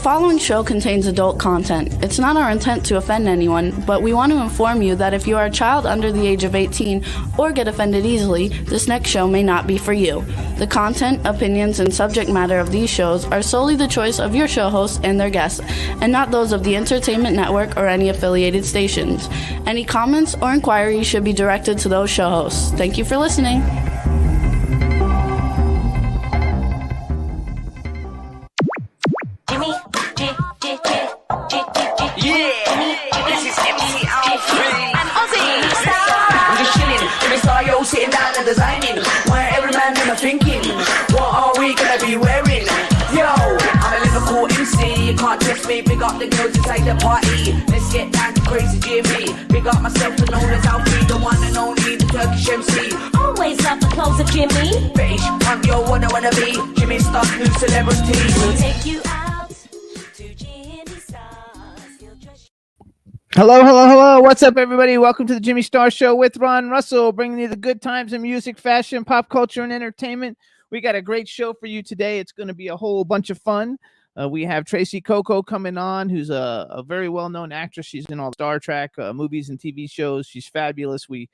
following show contains adult content. It's not our intent to offend anyone, but we want to inform you that if you are a child under the age of 18 or get offended easily, this next show may not be for you. The content, opinions, and subject matter of these shows are solely the choice of your show hosts and their guests, and not those of the Entertainment Network or any affiliated stations. Any comments or inquiries should be directed to those show hosts. Thank you for listening. Sitting down and designing, where every man them are thinking, what are we gonna be wearing? Yo, I'm a Liverpool MC, you can't test me. Big up the girls inside the party, let's get down to crazy Jimmy. Big up myself and known as Alfie, the one and only, the Turkish MC. Always love the clothes of Jimmy. British, I'm your one I wanna be. Jimmy Star, new celebrity. We'll take you out to Jimmy Stars. Hello. What's up, everybody? Welcome to the Jimmy Star Show with Ron Russell, bringing you the good times in music, fashion, pop culture, and entertainment. We got a great show for you today. It's going to be a whole bunch of fun. We have Tracy Coco coming on, who's a very well-known actress. She's in all Star Trek movies and TV shows. She's fabulous. We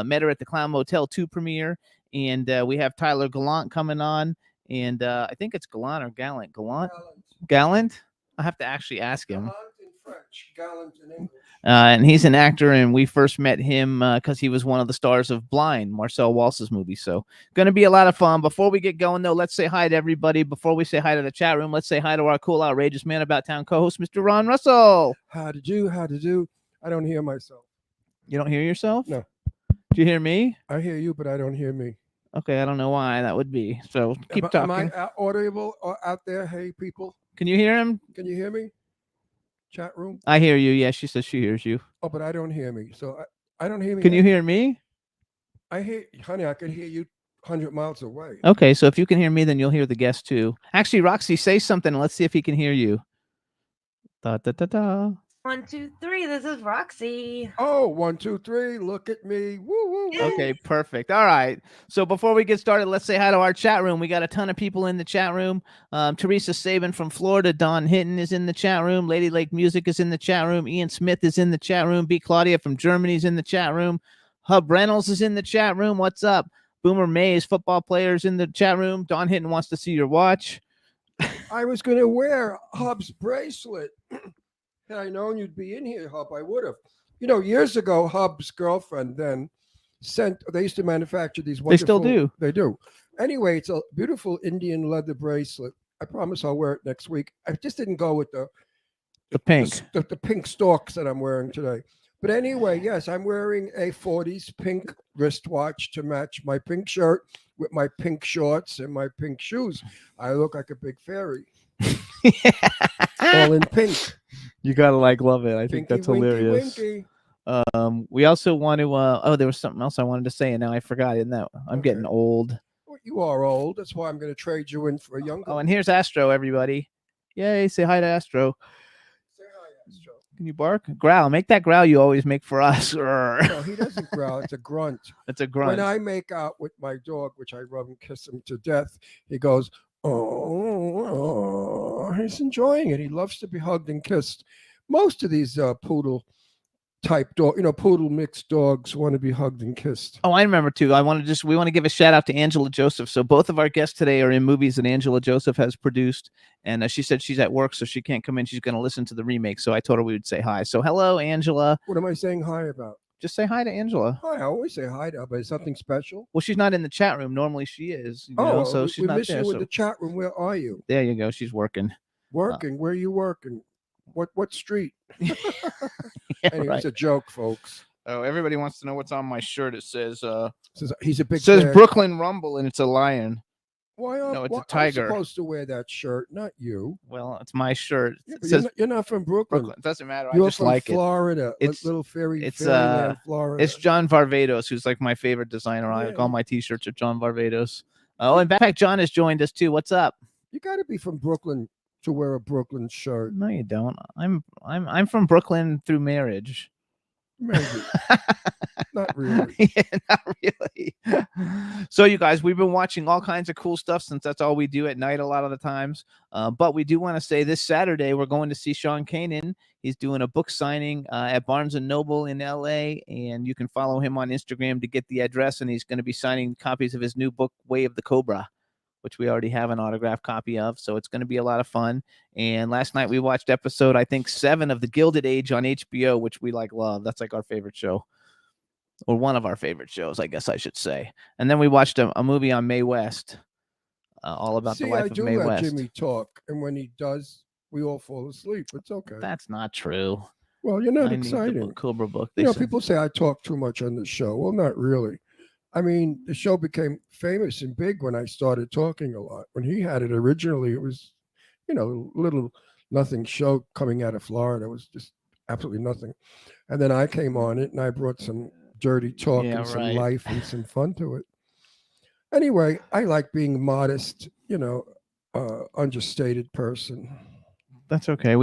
met her at the Clown Motel 2 premiere, and we have Tyler Gallant coming on, and I think it's Gallant or Gallant. Gallant? I have to actually ask him. Gallant in French, gallant in English. And he's an actor, and we first met him because he was one of the stars of Blind, Marcel Waltz's movie. So going to be a lot of fun. Before we get going, though, let's say hi to everybody. Before we say hi to the chat room, let's say hi to our cool, outrageous man about town co-host, Mr. Ron Russell. How to do? I don't hear myself. You don't hear yourself? No. Do you hear me? I hear you, but I don't hear me. Okay, I don't know why that would be. So keep talking. Am I audible out there? Hey, people. Can you hear him? Can you hear me? Chat room? I hear you. Yeah, she says she hears you. Oh, but I don't hear me. So I don't hear me. Can you hear me? I hear, honey, I can hear you 100 miles away. Okay, so if you can hear me, then you'll hear the guest too. Actually, Roxy, say something and let's see if he can hear you. Da, da, da, da. 1, 2, 3. This is Roxy. Oh, 1, 2, 3. Look at me. Woo, woo. Okay, perfect. All right. So before we get started, let's say hi to our chat room. We got a ton of people in the chat room. Teresa Sabin from Florida. Don Hinton is in the chat room. Lady Lake Music is in the chat room. Ian Smith is in the chat room. B. Claudia from Germany is in the chat room. Hub Reynolds is in the chat room. What's up? Boomer Mays, football players in the chat room. Don Hinton wants to see your watch. I was going to wear Hub's bracelet. Had I known you'd be in here, Hub, I would have. You know, years ago, Hub's girlfriend then they used to manufacture these wonderful. They still do. They do. Anyway, it's a beautiful Indian leather bracelet. I promise I'll wear it next week. I just didn't go with the pink. The pink stalks that I'm wearing today. But anyway, yes, I'm wearing a 40s pink wristwatch to match my pink shirt with my pink shorts and my pink shoes. I look like a big fairy. All in pink. You gotta love it. I think Pinky, that's hilarious. winky. We also want to there was something else I wanted to say and now I forgot. Isn't that I'm getting old. Well, you are old. That's why I'm going to trade you in for a younger. Oh, and here's Astro, everybody. Yay, say hi to Astro. Say hi, Astro. Can you bark? Growl. Make that growl you always make for us. No, he doesn't growl. It's a grunt. It's a grunt. When I make out with my dog, which I rub and kiss him to death, he goes, oh, he's enjoying it. He loves to be hugged and kissed. Most of these poodle type dog, poodle mixed dogs want to be hugged and kissed. Oh, I remember too. We want to give a shout out to Angela Joseph. So both of our guests today are in movies that Angela Joseph has produced. And she said she's at work, so she can't come in. She's going to listen to the remake. So I told her we would say hi. So hello, Angela. What am I saying hi about? Just say hi to Angela. Hi, I always say hi to her, but is something special? Well, she's not in the chat room. Normally she is. So she's not there. You in the chat room. Where are you? There you go. She's working. Working? Where are you working? What street? Yeah, anyway, right. It's a joke, folks. Oh, everybody wants to know what's on my shirt. It says he's a big. Says fan. Brooklyn Rumble, and it's a lion. Why? No, it's a tiger. I'm supposed to wear that shirt, not you. Well, it's my shirt. Yeah, It says you're not from Brooklyn. It doesn't matter. You're I just from like Florida. It's little fairyland, Florida. It's John Varvatos, who's like my favorite designer. Yeah. All my T-shirts are John Varvatos. Oh, and in fact, John has joined us too. What's up? You got to be from Brooklyn to wear a Brooklyn shirt. No, you don't. I'm from Brooklyn through marriage. Maybe. Not really. Yeah, not really. So, you guys, we've been watching all kinds of cool stuff since that's all we do at night a lot of the times. But we do want to say this Saturday we're going to see Sean Kanan. He's doing a book signing at Barnes and Noble in LA, and you can follow him on Instagram to get the address. And he's going to be signing copies of his new book, Way of the Cobra, which we already have an autographed copy of. So it's going to be a lot of fun. And last night we watched episode, I think, 7 of The Gilded Age on HBO, which we love. That's like our favorite show, or one of our favorite shows, I guess I should say. And then we watched a movie on Mae West, all about the life I of do Mae let West. Jimmy talk, and when he does, we all fall asleep. It's okay. That's not true. Well, you're not I need the exciting. Cobra book. You know, people say I talk too much on the show. Well, not really. I mean, the show became famous and big when I started talking a lot. When he had it originally, it was, little nothing show coming out of Florida. It was just absolutely nothing. And then I came on it, and I brought some dirty talk and some life and some fun to it. Anyway, I like being modest, understated person. That's okay.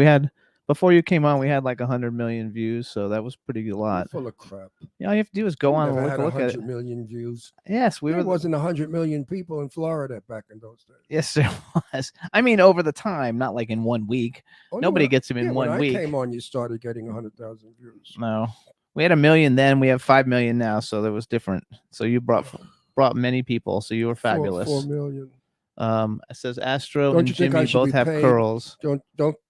Before you came on, we had like 100 million views, so that was pretty a lot. Full of crap. Yeah, all you have to do is go on and Never look had at it. 100 million views. Yes, There wasn't 100 million people in Florida back in those days. Yes, there was. I mean, over the time, not like in 1 week. Oh, Nobody no, gets them in 1 week. When I came on, you started getting 100,000 views. No, we had 1 million then. We have 5 million now, so that was different. So you brought many people, so you were fabulous. 4 million. It says Astro Don't and you think I Jimmy should both be have paid? curls.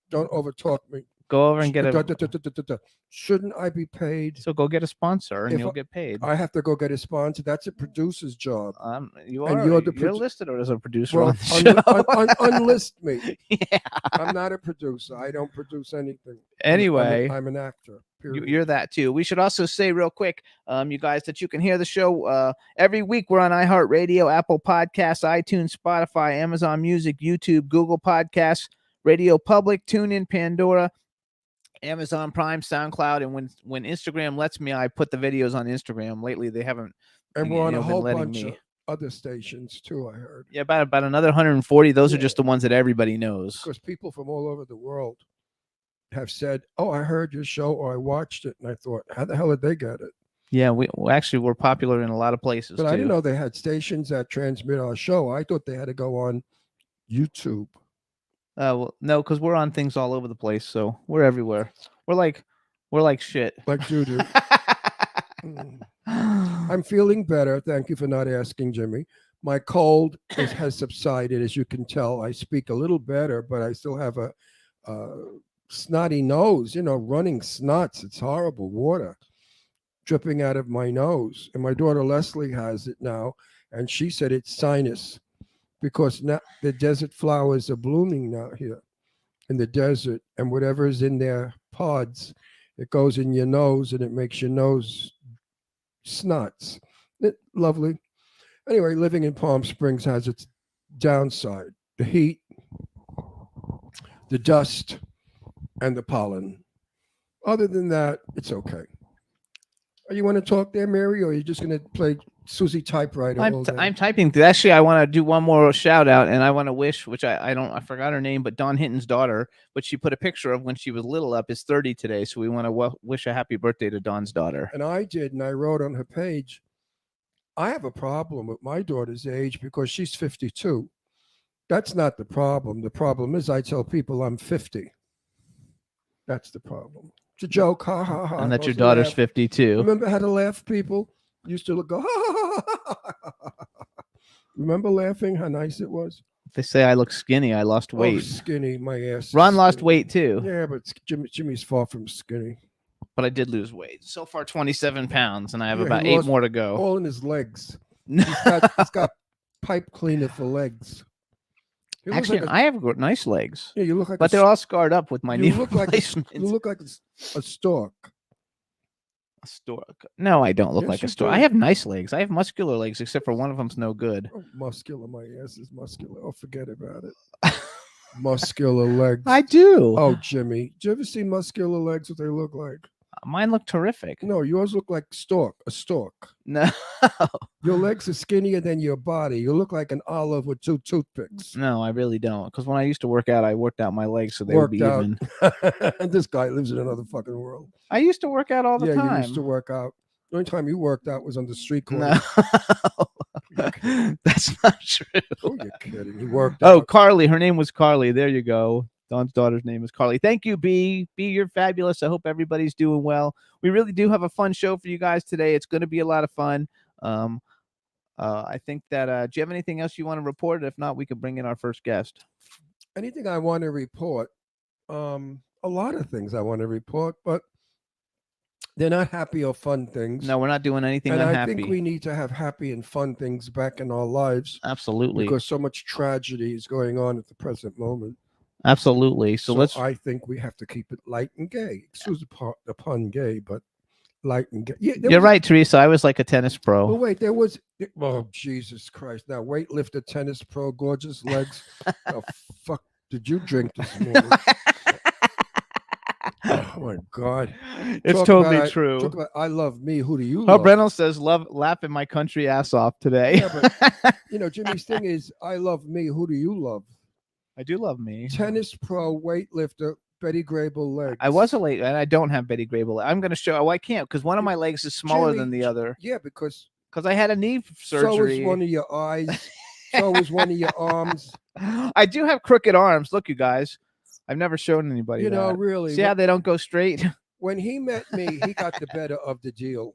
Don't overtalk me. Go over and get a. Shouldn't I be paid? So go get a sponsor and If you'll get paid. I have to go get a sponsor. That's a producer's job. You and are. You're listed as a producer Well, on the show. unlist me. Yeah. I'm not a producer. I don't produce anything. Anyway, I'm an actor. Period. You're that too. We should also say real quick, you guys, that you can hear the show every week. We're on iHeartRadio, Apple Podcasts, iTunes, Spotify, Amazon Music, YouTube, Google Podcasts, Radio Public, TuneIn, Pandora, Amazon Prime, SoundCloud, and when Instagram lets me, I put the videos on Instagram. Lately, they haven't. And we're on a whole letting bunch me. of other stations too. I heard. Yeah, about another 140. Those are just the ones that everybody knows. Because people from all over the world have said, "Oh, I heard your show, or I watched it," and I thought, "How the hell did they get it?" Yeah, we're popular in a lot of places. But too. I didn't know they had stations that transmit our show. I thought they had to go on YouTube. Well, no, because we're on things all over the place, so we're everywhere. We're like shit. Like doo-doo. I'm feeling better. Thank you for not asking, Jimmy. My cold has subsided, as you can tell. I speak a little better, but I still have a snotty nose, running snots. It's horrible. Water dripping out of my nose. And my daughter Leslie has it now, and she said it's sinus because now the desert flowers are blooming now here in the desert, and whatever is in their pods, it goes in your nose and it makes your nose snots. Lovely. Anyway, living in Palm Springs has its downside: the heat, the dust, and the pollen. Other than that, it's okay. You want to talk there, Mary, or are you just going to play Susie typewriter all day? I'm typing. Actually, I want to do one more shout out, and I want to wish, which I forgot her name, but Dawn Hinton's daughter, which she put a picture of when she was little up, is 30 today. So we want to wish a happy birthday to Dawn's daughter. And I did, and I wrote on her page, I have a problem with my daughter's age because she's 52. That's not the problem. The problem is I tell people I'm 50. That's the problem. It's a joke, ha ha ha. And that your daughter's 52. Remember how to laugh, people? Used to go, ha ha ha ha. Remember laughing? How nice it was. They say I look skinny. I lost weight. Oh, skinny, my ass. Ron lost weight too. Yeah, but Jimmy's far from skinny. But I did lose weight. So far, 27 pounds, and I have about he 8 lost more to go. All in his legs. He's got pipe cleaner for legs. Actually, I have nice legs. Yeah, you look like. But they're all scarred up with my knee replacements. You look like a stork. A stork? No, I don't look Yes, like a you stork. do. I have nice legs. I have muscular legs, except for one of them's no good. Oh, muscular. My ass is muscular. Oh, forget about it. Muscular legs. I do. Oh, Jimmy, do you ever see muscular legs? What they look like? Mine look terrific. No, yours look like a stork. No, Your legs are skinnier than your body. You look like an olive with 2 toothpicks. no, I really don't. Because when I used to work out, I worked out my legs so they would Worked be out. even. And this guy lives in another fucking world. I used to work out all the Yeah, time. you used to work out. The only time you worked out was on the street No, corner. that's not true. Oh, you're kidding. He worked Oh, out. Carly. Her name was Carly. There you go. Don's daughter's name is Carly. Thank you, B. B, you're fabulous. I hope everybody's doing well. We really do have a fun show for you guys today. It's going to be a lot of fun. I think that do you have anything else you want to report? If not, we could bring in our first guest. Anything I want to report? A lot of things I want to report, but they're not happy or fun things. No, we're not doing anything and unhappy. I think we need to have happy and fun things back in our lives Absolutely. because so much tragedy is going on at the present moment. Absolutely. So let's. I think we have to keep it light and gay. Excuse the pun, gay, but light and gay. Yeah, You're right, Teresa. I was like a tennis pro. Well, wait, there was. Oh, Jesus Christ! Now, weightlifter, tennis pro, gorgeous legs. The fuck did you drink this morning? Oh my God! It's Talk totally about- true. Talk about I love me. Who do you Oh, love? Brennell says, laughing my country ass off today. Yeah, but Jimmy's thing is, I love me. Who do you love? I do love me. Tennis pro, weightlifter, Betty Grable legs. I was a late, and I don't have Betty Grable. I'm going to show. Oh, I can't because one of my legs is smaller Jimmy, than the other. Yeah, because Because I had a knee surgery. so is one of your eyes. So is one of your arms. I do have crooked arms. Look, you guys. I've never shown anybody. You know, that. really. See how they don't go straight? When he met me, he got the better of the deal.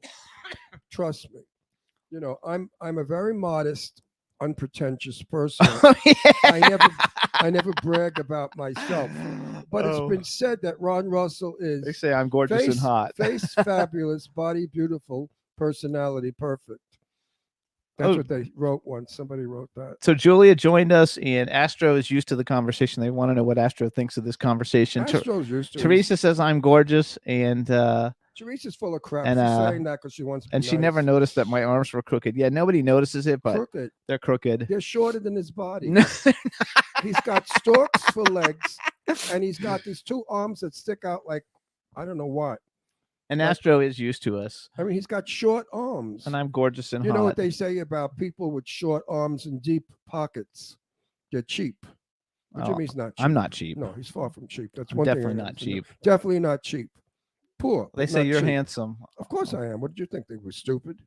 Trust me. I'm a very modest, unpretentious person. I never brag about myself. But Oh. it's been said that Ron Russell is They say I'm gorgeous and hot. face fabulous, body beautiful, personality perfect. That's Oh. what they wrote once. Somebody wrote that. So Julia joined us, and Astro is used to the conversation. They want to know what Astro thinks of this conversation. Astro's used to it. Teresa says I'm gorgeous, and Teresa's full of crap. and, She's uh, saying that because she wants to be and she nice. never noticed that my arms were crooked. Yeah, nobody notices it, but Crooked. they're crooked. They're shorter than his body. No, He's got stalks for legs, and he's got these 2 arms that stick out like I don't know what. and Astro is used to us, I mean, he's got short arms. and I'm gorgeous and You hot. know what they say about people with short arms and deep pockets? They're cheap. But Oh, Jimmy's not cheap. I'm not cheap. No, he's far from cheap. That's I'm one definitely thing. I not know. cheap. Definitely not cheap. Poor. They but say not you're cheap. handsome. Of course I am. What did you think? They were stupid?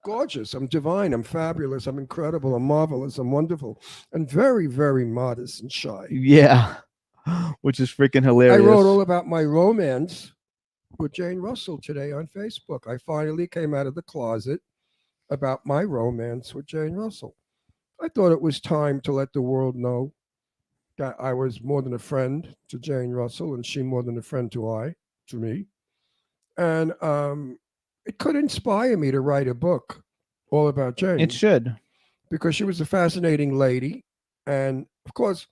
Gorgeous. I'm divine. I'm fabulous. I'm incredible. I'm marvelous. I'm wonderful. And very, very modest and shy. Yeah, which is freaking hilarious. I wrote all about my romance with Jane Russell today on Facebook. I finally came out of the closet about my romance with Jane Russell. I thought it was time to let the world know that I was more than a friend to Jane Russell and she more than a friend to me. And it could inspire me to write a book all about Jane. It should. Because she was a fascinating lady. And of course,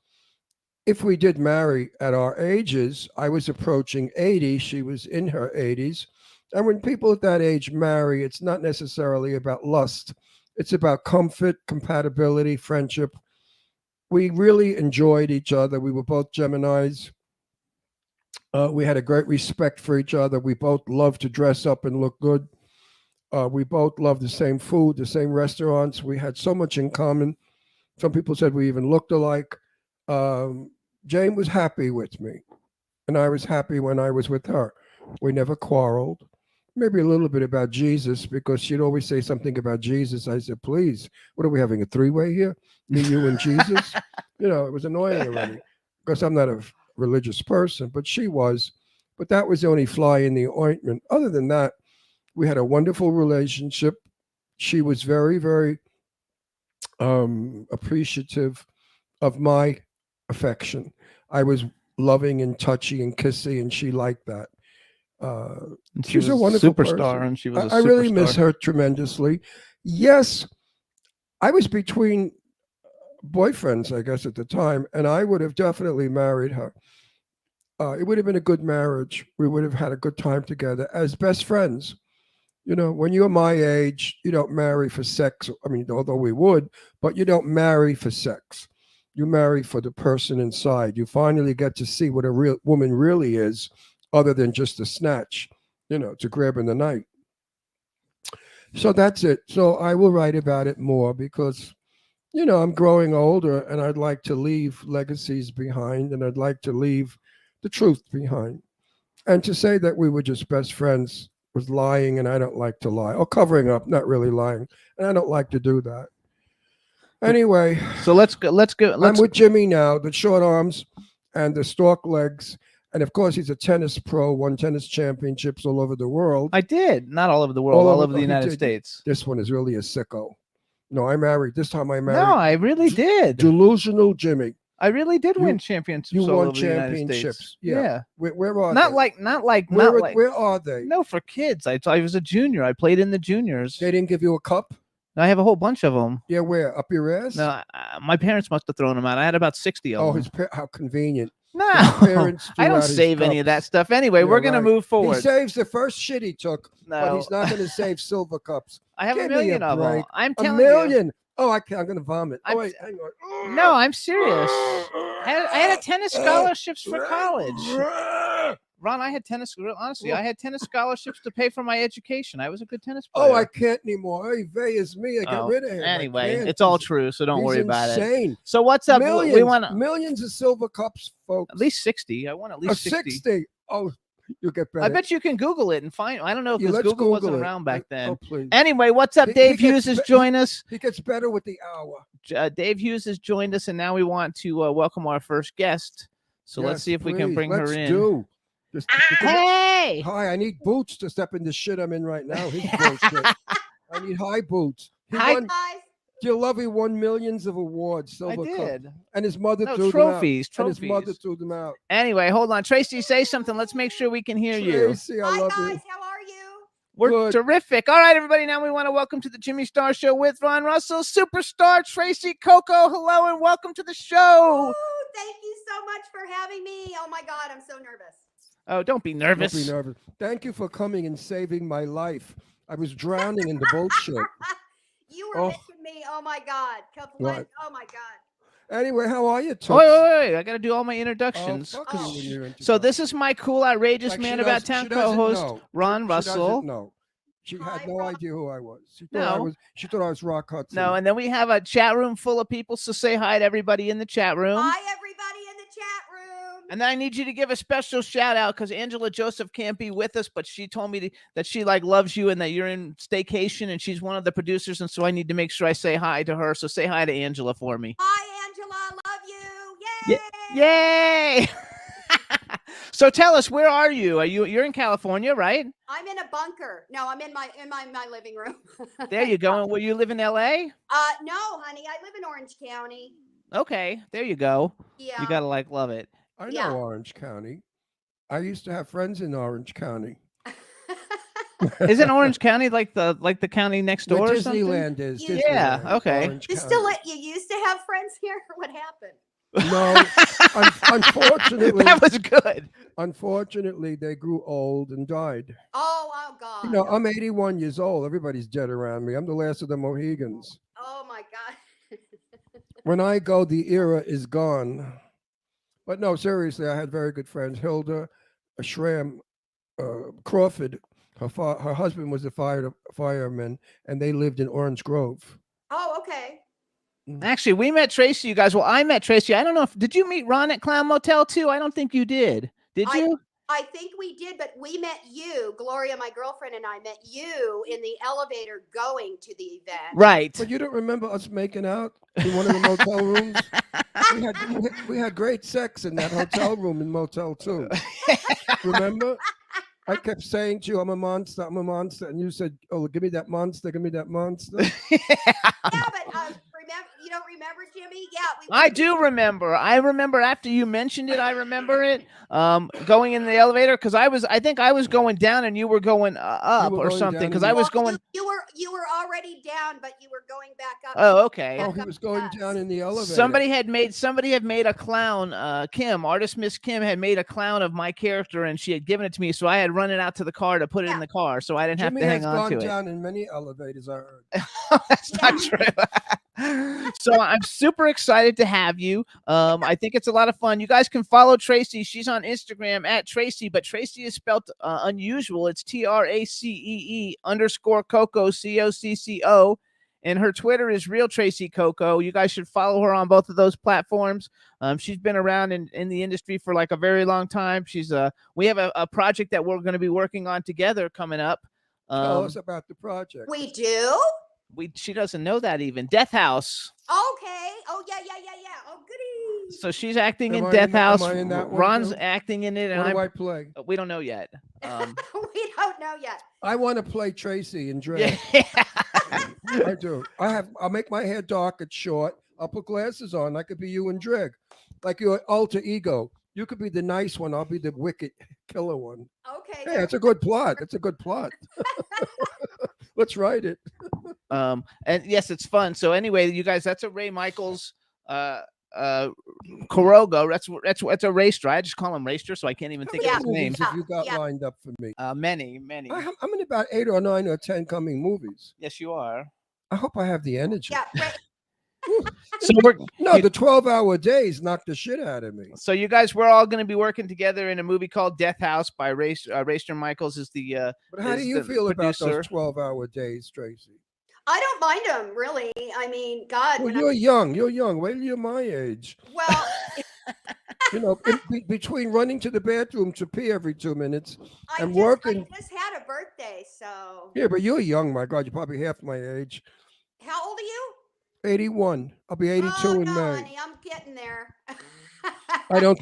if we did marry at our ages, I was approaching 80, she was in her 80s. And when people at that age marry, it's not necessarily about lust. It's about comfort, compatibility, friendship. We really enjoyed each other. We were both Geminis. We had a great respect for each other. We both loved to dress up and look good. We both loved the same food, the same restaurants. We had so much in common. Some people said we even looked alike. Jane was happy with me, and I was happy when I was with her. We never quarreled. Maybe a little bit about Jesus, because she'd always say something about Jesus. I said, please, what are we having, a 3-way here? Me, you, and Jesus? It was annoying already, because I'm not a religious person, but she was. But that was the only fly in the ointment. Other than that, we had a wonderful relationship. She was very, very appreciative of my affection. I was loving and touchy and kissy, and she liked that. And She's was a wonderful superstar, person. and she was. I really miss her tremendously. Yes, I was between boyfriends, I guess, at the time, and I would have definitely married her. It would have been a good marriage. We would have had a good time together as best friends. When you're my age, you don't marry for sex. I mean, although we would, but you don't marry for sex. You marry for the person inside. You finally get to see what a real woman really is, other than just a snatch. to grab in the night. So that's it. So I will write about it more because, I'm growing older and I'd like to leave legacies behind and I'd like to leave the truth behind. And to say that we were just best friends was lying, and I don't like to lie. Or covering up, not really lying. And I don't like to do that. Anyway, So let's go. I'm with Jimmy now, the short arms and the stork legs. And of course, he's a tennis pro, won tennis championships all over the world. I did. Not all over the world, all over the he United did. States. This one is really a sicko. No, I married. This time I married. No, I really did. Delusional Jimmy. I really did You- win championships. You all won over the United championships. States. Yeah. Where are Not they? like, Where are they? No, for kids. I was a junior. I played in the juniors. They didn't give you a cup? I have a whole bunch of them. Yeah, where? Up your ass? No, my parents must have thrown them out. I had about 60 of them. How convenient. No, parents I threw don't out his save any of that cups. stuff. Anyway, Yeah, we're gonna right. move He forward. saves the first shit he took, but No, he's not going to save silver cups. I have Give a me a million of them. break. I'm A telling you. million. Oh, I'm going to vomit. I'm- Oh, wait, hang on. No, I'm serious. I had tennis scholarships for college. Ron, I had tennis. Honestly, I had tennis scholarships to pay for my education. I was a good tennis player. Oh, I can't anymore. Hey, Vey is me. I got rid of him. I Anyway, can't. it's all true, so don't He's worry about it. insane. So what's up? Millions, We want at millions of silver cups, folks. least 60. I want at least 60. 60. Oh, you get better. I bet you can Google it and find. I don't know Yeah, because let's Google wasn't Google it. around back then. Oh, please. Anyway, what's up? He Dave gets Hughes has be- joined us. He gets better with the hour. Dave Hughes has joined us, and now we want to welcome our first guest. So let's Yes, see if we can please. bring Let's her in. Do. Just- Hey! Hi, I need boots to step in the shit I'm in right now. His bullshit. I need high boots. He Hi. won, Dear Love, he won millions of awards, I silver cup. did. And his mother No, threw trophies. them out. And his mother Trophies. threw them out. Anyway, hold on. Tracy, say something. Let's make sure we can hear you. Tracy, I love you. How are you? We're Good. terrific. All right, everybody. Now we want to welcome to the Jimmy Star Show with Ron Russell, superstar Tracy Coco. Hello and welcome to the show. Ooh, thank you so much for having me. Oh my God, I'm so nervous. Oh, don't be nervous. Don't be nervous. Thank you for coming and saving my life. I was drowning in the bullshit. You were Oh. missing me. Oh my God. Right. Oh my God. Anyway, how are you, Toots? Wait. I got to do all my Oh, introductions. fuck you when Oh. you're into So that. this is my cool, outrageous Like, man she about does- town she doesn't co-host, know. Ron She Russell. doesn't know. She Hi, had no Ron. idea who I was. She thought No. She thought I was Rock Hudson. No, and then we have a chat room full of people. So say hi to everybody in the chat room. Hi, everybody in the chat room. And then I need you to give a special shout out because Angela Joseph can't be with us, but she told me that she loves you and that you're in staycation and she's one of the producers. And so I need to make sure I say hi to her. So say hi to Angela for me. Hi, Angela. Love you. Yay. Yay! So tell us, where are you? You're in California, right? I'm in a bunker. No, I'm in my living room. There you go. And where you live in LA? No, honey. I live in Orange County. Okay, there you go. Yeah. You gotta love it. I know Yeah. Orange County. I used to have friends in Orange County. Isn't Orange County like the county next door Where or something? Disneyland is. Yeah, Disneyland, okay. Orange you County. still you used to have friends here? What happened? No, unfortunately, That was good. unfortunately, they grew old and died. Oh God. You know, I'm 81 years old. Everybody's dead around me. I'm the last of the Mohegans. Oh my God. When I go, the era is gone. But no, seriously, I had very good friends. Hilda Schramm Crawford, her husband was a fireman, and they lived in Orange Grove. Oh, okay. Actually, we met Tracy, you guys. Well, I met Tracy. I don't know if did you meet Ron at Clown Motel too? I don't think you did. Did you? I think we did, but we met you, Gloria, my girlfriend, and I met you in the elevator going to the event. Right. But you don't remember us making out in one of the motel rooms? We had great sex in that hotel room in Motel 2. Remember? I kept saying to you, I'm a monster, and you said, "Oh, give me that monster, give me that monster." Yeah, but remember, you don't remember, Jimmy? Yeah, I do remember. I remember after you mentioned it. I remember it. Going in the elevator because I think I was going down and you were going up were or going something down because and I you- was going. You were already down, but you were going back up. Oh, okay. Oh, he was going down in the elevator. Somebody had made a clown. Kim, artist Miss Kim, had made a clown of my character, and she had given it to me. So I had run it out to the car to put it in the car, so I didn't Jimmy have to has hang on gone to it. down in many elevators, I heard. That's not true. So I'm super excited to have you. I think it's a lot of fun. You guys can follow Tracy. She's on Instagram at Tracy, but Tracy is spelled unusual. It's TRACEE_Coco, COCCO. And her Twitter is Real Tracy Coco. You guys should follow her on both of those platforms. She's been around in the industry for like a very long time. We have a project that we're going to be working on together coming up. Tell us about the project. We do? She doesn't know that even. Death House. Okay. Oh, yeah. Oh, goody. So she's acting Am in I Death in that- House. am I in that one Ron's too? acting in it, and What do I'm. I play? We don't know yet. We don't know yet. I want to play Tracy and Dre. Yeah. I do. I'll make my hair dark and short. I'll put glasses on. I could be you and Dreg, like your alter ego. You could be the nice one. I'll be the wicked killer one. Okay. Hey, that's a good plot. That's a good plot. Let's write it. And yes, it's fun. So anyway, you guys, that's a Ray Michaels Corogo. That's a racer. I just call him racer, so I can't even think Yeah. of his name. Movies have you got Yeah. lined up for me? Many. I'm in about 8 or 9 or 10 coming movies. Yes, you are. I hope I have the energy. Yeah. Right. So we're No, the 12-hour days knocked the shit out of me. So you guys, we're all going to be working together in a movie called Death House by Racer Michaels is the. But how do is you the feel about producer. those 12-hour days, Tracy? I don't mind them, really. I mean, God. Well, when you're young. You're young. Wait till you're my age. well, You know, between running to the bathroom to pee every 2 minutes. I And just, working- I just had a birthday, so. Yeah, but you're young, my God. You're probably half my age. How old are you? 81. I'll be 82 Oh, in no, May. honey, I'm getting there. I don't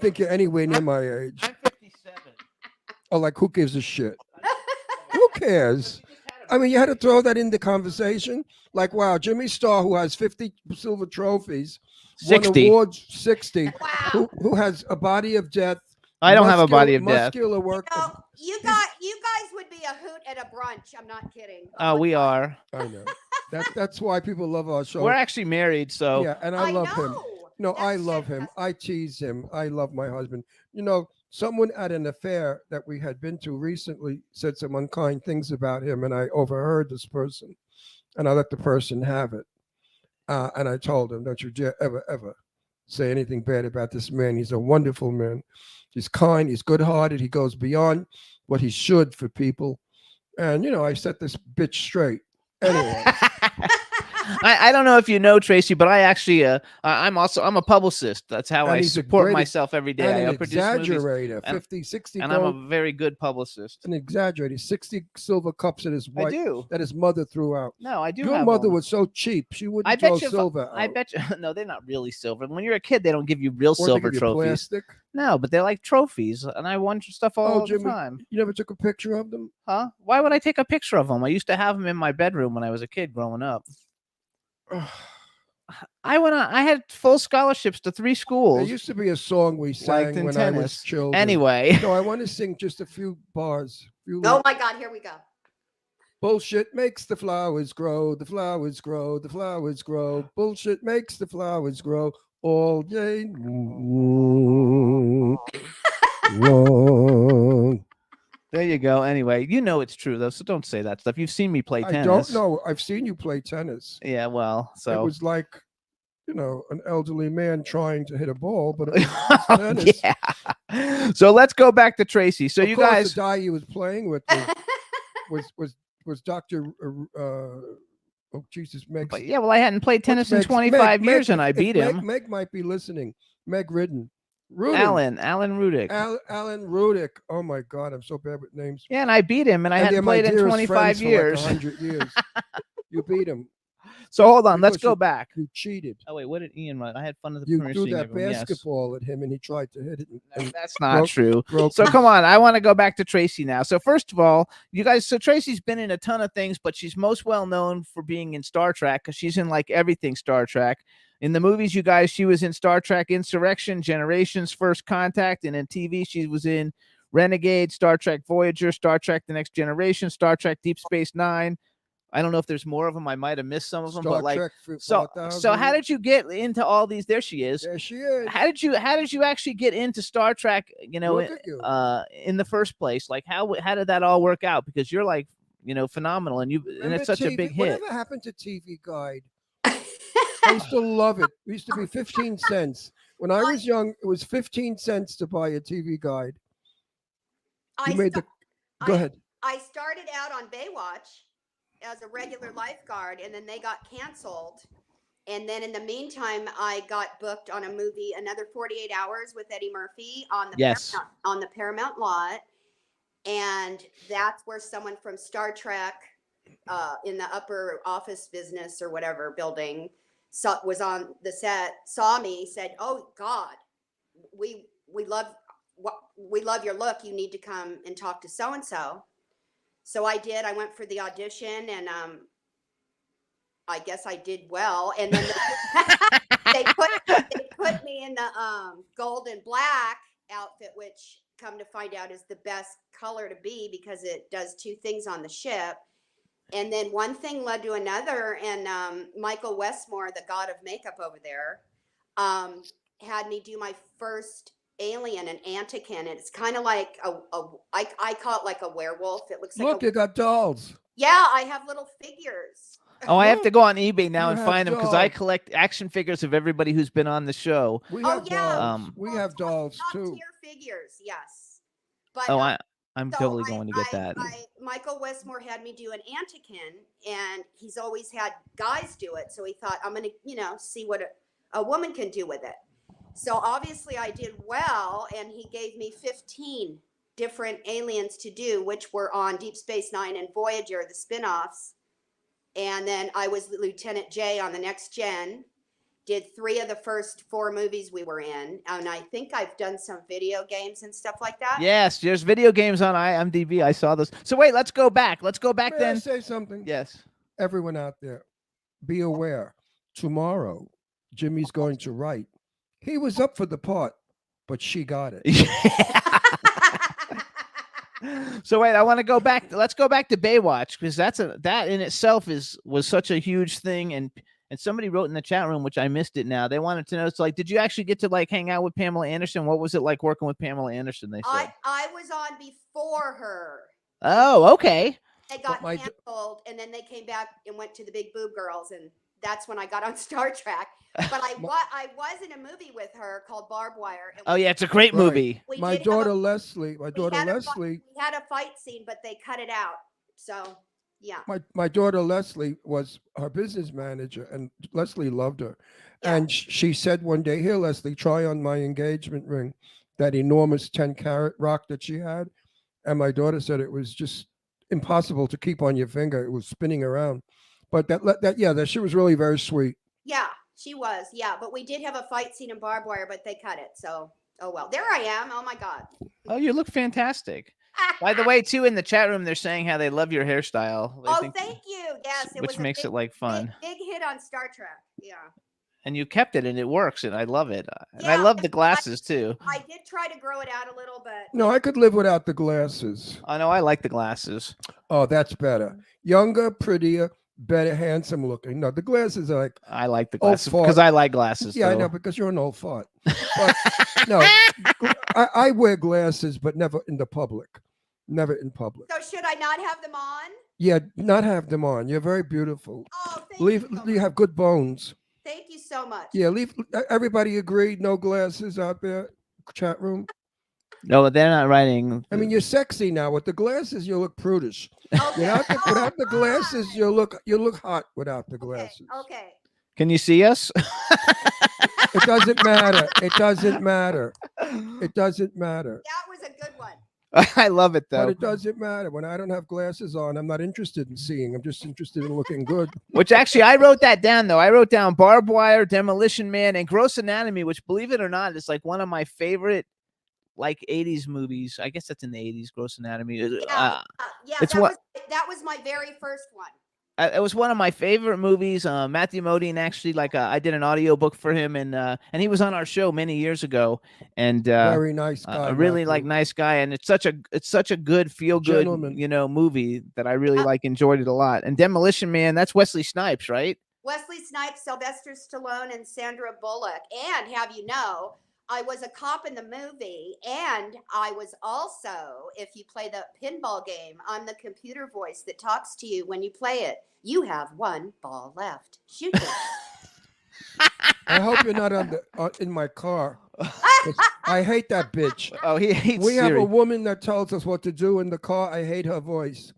think you're anywhere near my age. I'm 57. Oh, like who gives a shit? Who cares? I mean, you had to throw that in the conversation. Like, wow, Jimmy Starr, who has 50 silver trophies, 60. won awards 60, Wow. who has a body of death. I don't have a body of death. Muscular work. No, you guys would be a hoot at a brunch. I'm not kidding. Oh, we are. I know. That's why people love our show. We're actually married, so Yeah, and I love him. know. No, I That's love it. him. I tease him. I love my husband. You know, someone at an affair that we had been to recently said some unkind things about him, and I overheard this person, and I let the person have it. And I told him, don't you dare ever say anything bad about this man. He's a wonderful man. He's kind. He's good-hearted. He goes beyond what he should for people. And, you know, I set this bitch straight. Anyway. I don't know if you know Tracy, but I actually I'm a publicist. That's how And I he's a support great myself every day. And I an produce movies, exaggerator, and- 50, 60 and I'm gold. a very good publicist. An exaggerator, 60 silver cups in his I wife do. that his mother threw out. No, I do. Your have mother one. was so cheap, she wouldn't I throw bet you. silver I out. bet you. No, they're not really silver. When you're a kid, they don't give you real Or they silver give you trophies. plastic. No, but they're like trophies, and I won stuff all the Jimmy, time. you never took a picture of them? Huh? Why would I take a picture of them? I used to have them in my bedroom when I was a kid growing up. I had full scholarships to 3 There schools. used to be a song we sang in when I was tennis. children. Anyway, No, I want to sing just a few bars. Oh my God, here we go. Bullshit makes the flowers grow, the flowers grow, the flowers grow. Bullshit makes the flowers grow all day long. there you go. Anyway, you know it's true though, so don't say that stuff. You've seen me play I tennis. don't know. I've seen you play tennis. Yeah, well, It so was like, you know, an elderly man trying to hit a ball, but it was tennis. yeah. So let's go back to Tracy. So Of you course, guys, the guy he was playing with was Dr. Oh Jesus, Meg. but yeah, well, I hadn't played tennis in Meg's- 25 Meg- years, Meg, and I if beat Meg- him. Meg might be listening. Meg Ridden. Rudin. Alan Rudick. Alan Rudick. Oh my God, I'm so bad with names. Yeah, and I beat him, and I And hadn't they're my played in dearest 25 friends for years. Like 100 years. You beat him. So hold on, let's Because go back. You cheated. Oh wait, what did Ian run? I had fun at the You premiere threw scene that of him, yes. basketball at him, and he tried to hit it. No, And that's not broke- true. broke So his- come on, I want to go back to Tracy now. So first of all, you guys, so Tracy's been in a ton of things, but she's most well known for being in Star Trek because she's in like everything Star Trek. In the movies, you guys, she was in Star Trek Insurrection, Generations, First Contact, and in TV, she was in Renegade, Star Trek Voyager, Star Trek The Next Generation, Star Trek Deep Space Nine. I don't know if there's more of them. I might have missed some of them, Star but like, Trek so 4000. how did you get into all these? There she is. There she is. How did you actually get into Star Trek? You know, Look at you. in the first place, like how did that all work out? Because you're like, you know, phenomenal, and Remember it's such a TV big hit. Whatever happened to TV Guide? I used to love it. It used to be 15 cents. When I was young, it was 15 cents to buy a TV guide. I, You made sta- the. Go I- ahead. I started out on Baywatch as a regular lifeguard, and then they got canceled. And then in the meantime, I got booked on a movie, another 48 Hours with Eddie Murphy on the Yes. on the Paramount lot. And that's where someone from Star Trek in the upper office business or whatever building was on the set, saw me, said, "Oh God, we love your look. You need to come and talk to so and so." So I did. I went for the audition, and I guess I did well. And then they put me in the gold and black outfit, which come to find out is the best color to be because it does two things on the ship. And then one thing led to another, and Michael Westmore, the god of makeup over there, had me do my first alien, an Antikin. It's kind of like I call it like a werewolf. It looks like Look, you got dolls. yeah, I have little figures. Oh, I have to go on eBay now You and have find them because I dolls. collect action figures of everybody who's been on the show. We Oh, have yeah. dolls. We have dolls Top too. tier figures, yes. But Oh, I'm so totally going to get that. Michael Westmore had me do an Antikin, and he's always had guys do it. So he thought, I'm going to, see what a woman can do with it. So obviously I did well, and he gave me 15 different aliens to do, which were on Deep Space Nine and Voyager, the spinoffs. And then I was Lieutenant J on the Next Gen. Did 3 of the first 4 movies we were in. And I think I've done some video games and stuff like that. Yes, there's video games on IMDb. I saw those. So wait, let's go back. Let's go back May I then. say something? Yes. Everyone out there, be aware. Tomorrow, Jimmy's going to write. He was up for the part, but she got it. So wait, I want to go back. Let's go back to Baywatch because that in itself was such a huge thing. And somebody wrote in the chat room, which I missed it now. They wanted to know, it's like, did you actually get to like hang out with Pamela Anderson? What was it like working with Pamela Anderson? They said. I was on before her. Oh, okay. They got my canceled, and then they came back and went to the Big Boob Girls, and that's when I got on Star Trek. But I was in a movie with her called Barbed Wire. And Oh yeah, it's a great Right. movie. we My did have daughter a- Leslie, we had a fight scene, but they cut it out. So yeah. my daughter Leslie was her business manager, and Leslie loved her. Yeah. And she said one day, "Here, Leslie, try on my engagement ring, that enormous 10-carat rock that she had." And my daughter said it was just impossible to keep on your finger; it was spinning around. But that she was really very sweet. Yeah, she was. Yeah, but we did have a fight scene in Barbed Wire, but they cut it. So oh well. There I am. Oh my God. Oh, you look fantastic. By the way, too, in the chat room, they're saying how they love your hairstyle. They Oh, think- thank you. Yes, it which was a makes it like fun. Big hit on Star Trek. Yeah. And you kept it, and it works, and I love it. And I Yeah, love the glasses too. I did try to grow it out a little, but No, I could live without the glasses. I know I like the glasses. Oh, that's better. Younger, prettier, better, handsome looking. No, the glasses are like, I like the Oh, glasses fart. because I like glasses. yeah, I too. know, because you're an old fart. But no, I wear glasses, but never in the public. Never in public. so should I not have them on? Yeah, not have them on. You're very beautiful. Oh, thank Leave. you. So You much. have good bones. Thank you so much. Yeah, leave. Everybody agreed. No glasses out there. Chat room. No, they're not writing. I mean, you're sexy now. With the glasses, you look prudish. Okay. Without the glasses, Alright. you look hot without the Okay, glasses. okay. Can you see us? It doesn't matter. It doesn't matter. It doesn't matter. That was a good one. I love it But though. it doesn't matter. When I don't have glasses on, I'm not interested in seeing. I'm just interested in looking good. Which actually, I wrote that down though. I wrote down Barbed Wire, Demolition Man, and Gross Anatomy, which, believe it or not, is like one of my favorite like 80s movies. I guess that's in the 80s. Gross Anatomy. Yeah, it's that was my very first one. It was one of my favorite movies. Matthew Modine actually, I did an audiobook for him, and he was on our show many years ago. And Very nice guy. a really Matthew. nice guy, and it's such a good feel good Gentleman. movie that I really enjoyed it a lot. And Demolition Man, that's Wesley Snipes, right? Wesley Snipes, Sylvester Stallone, and Sandra Bullock. And have you know, I was a cop in the movie, and I was also, if you play the pinball game, I'm the computer voice that talks to you when you play it. You have one ball left. Shoot it. I hope you're not in my car. 'Cause I hate that bitch. Oh, he hates We have Siri. a woman that tells us what to do in the car. I hate her voice.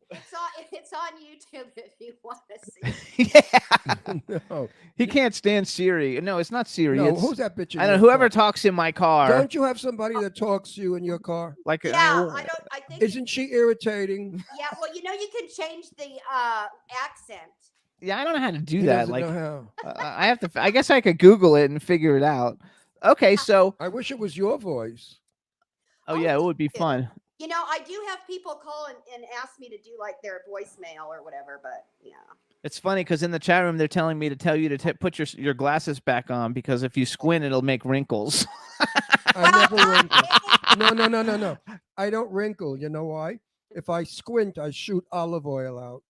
It's on YouTube if you want to see. Yeah. No, He can't stand Siri. No, it's not Siri. no. It's, Who's that bitch? In I don't know. your Whoever car? talks in my car. Don't you have somebody that talks to you in your car? Like, Yeah, I don't. I think. Isn't she irritating? Yeah, well, you can change the accent. yeah, I don't know how to do He that. doesn't Like, know how. I have to. I guess I could Google it and figure it out. Okay, so I wish it was your voice. oh yeah, it would be thank you. fun. I do have people call and ask me to do like their voicemail or whatever, but yeah. It's funny because in the chat room they're telling me to tell you to put your glasses back on because if you squint, it'll make wrinkles. I never wrinkle. No. I don't wrinkle. You know why? If I squint, I shoot olive oil out.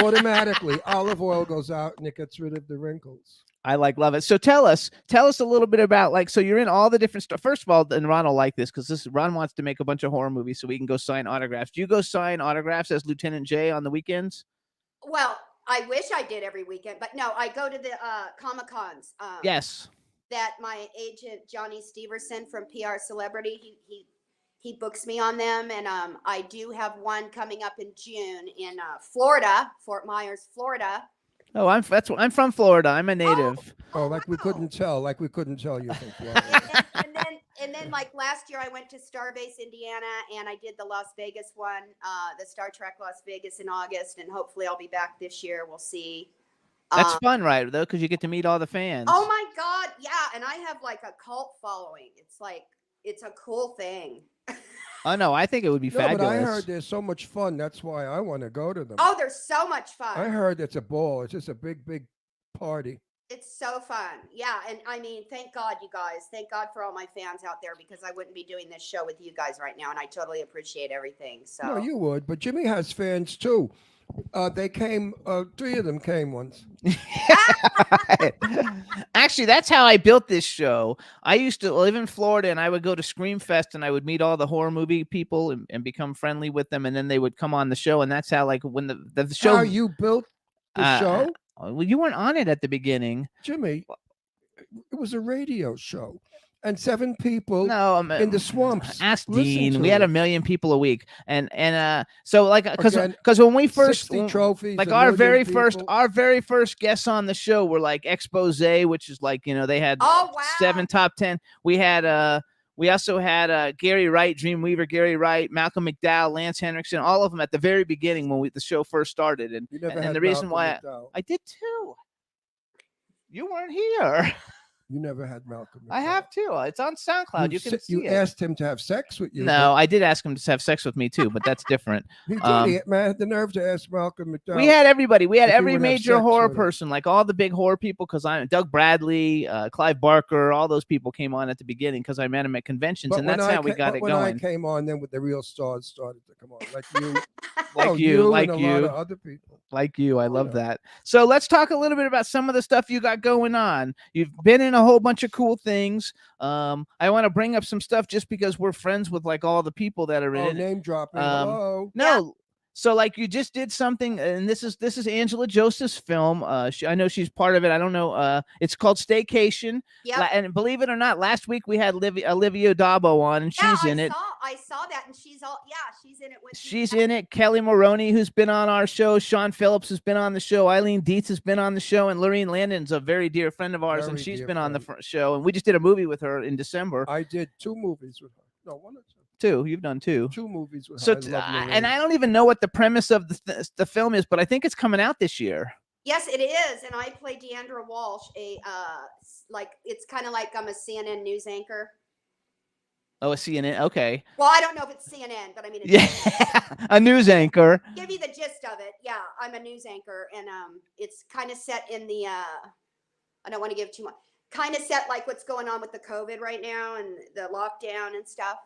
Automatically, olive oil goes out and it gets rid of the wrinkles. I love it. So tell us a little bit about so you're in all the different stuff. First of all, and Ron will like this because Ron wants to make a bunch of horror movies so we can go sign autographs. Do you go sign autographs as Lieutenant J on the weekends? Well, I wish I did every weekend, but no, I go to the Comic Cons. Yes. That my agent Johnny Steverson from PR Celebrity, he books me on them, and I do have one coming up in June in Florida, Fort Myers, Florida. Oh, I'm from Florida. I'm a native. Oh, like we wow. couldn't tell. Like we couldn't tell you from Florida. And then like last year I went to Starbase Indiana and I did the Las Vegas one, the Star Trek Las Vegas in August, and hopefully I'll be back this year. We'll see. That's fun, right? Though, because you get to meet all the fans. Oh my God, yeah, and I have like a cult following. It's a cool thing. Oh no, I think it would be No, fabulous. but I heard there's so much fun. That's why I want to go to them. Oh, they're so much fun. I heard it's a ball. It's just a big party. It's so fun. Yeah. And I mean, thank God, you guys. Thank God for all my fans out there because I wouldn't be doing this show with you guys right now. And I totally appreciate everything. So, No, you would. But Jimmy has fans too. They came, 3 of them came once. Actually, that's how I built this show. I used to live in Florida and I would go to Screamfest and I would meet all the horror movie people and become friendly with them. And then they would come on the show. And that's how, like, when the show. How you built the show? Well, you weren't on it at the beginning. Jimmy, it was a radio show. And 7 people No, in the swamps. Ask listened Dean. to We had it. 1 million people a week, and so like Again, because when we first 60 trophies, like 1 our million very people. first guests on the show were like Expose, which is like they had oh, wow. 7 top 10. We also had Gary Wright, Dreamweaver Gary Wright, Malcolm McDowell, Lance Henriksen, all of them at the very beginning when the show first started, and You never and had the reason Malcolm why McDowell. I did too. You weren't here. You never had Malcolm McDowell. I have too. It's on SoundCloud. You can see you it. asked him to have sex with you. No, I did ask him to have sex with me too, but that's different. He did. Um, Man had the nerve to ask Malcolm McDowell. We had everybody. We had if he every would have major sex horror with him. person, like all the big horror people, because I'm Doug Bradley, Clive Barker, all those people came on at the beginning because I met them at conventions, But and when that's how we got it when I going. came on, then with the real stars started to come on, like you, Like oh, you, like and a you. lot of other people. Like you, I love yeah. that. So let's talk a little bit about some of the stuff you got going on. You've been in a whole bunch of cool things. I want to bring up some stuff just because we're friends with like all the people that are in Oh, it. name dropping. No. Hello. So like you just did something, and this is Angela Joseph's film. I know she's part of it. I don't know. It's called Staycation. Yep. And believe it or not, last week we had Olivia Dabo on, and Yeah, she's in it. I saw that, and she's in it with me. She's in it. Kelly Maroney, who's been on our show. Sean Phillips has been on the show. Eileen Dietz has been on the show. And Lorene Landon's a very dear friend of ours, and Very she's dear been on the friend. show. And we just did a movie with her in December. I did 2 movies with her. No, 1 or 2. 2. You've done 2. 2 movies with So, her. I love and I don't even know what the premise of the film is, but I think it's coming out this year. Yes, it is, and I play Deandra Walsh. It's kind of like I'm a CNN news anchor. Oh, a CNN. Okay. Well, I don't know if it's CNN, but I mean, it's Yeah. A news anchor. give you the gist of it. Yeah, I'm a news anchor, and it's kind of set in the. I don't want to give too much. Kind of set like what's going on with the COVID right now and the lockdown and stuff.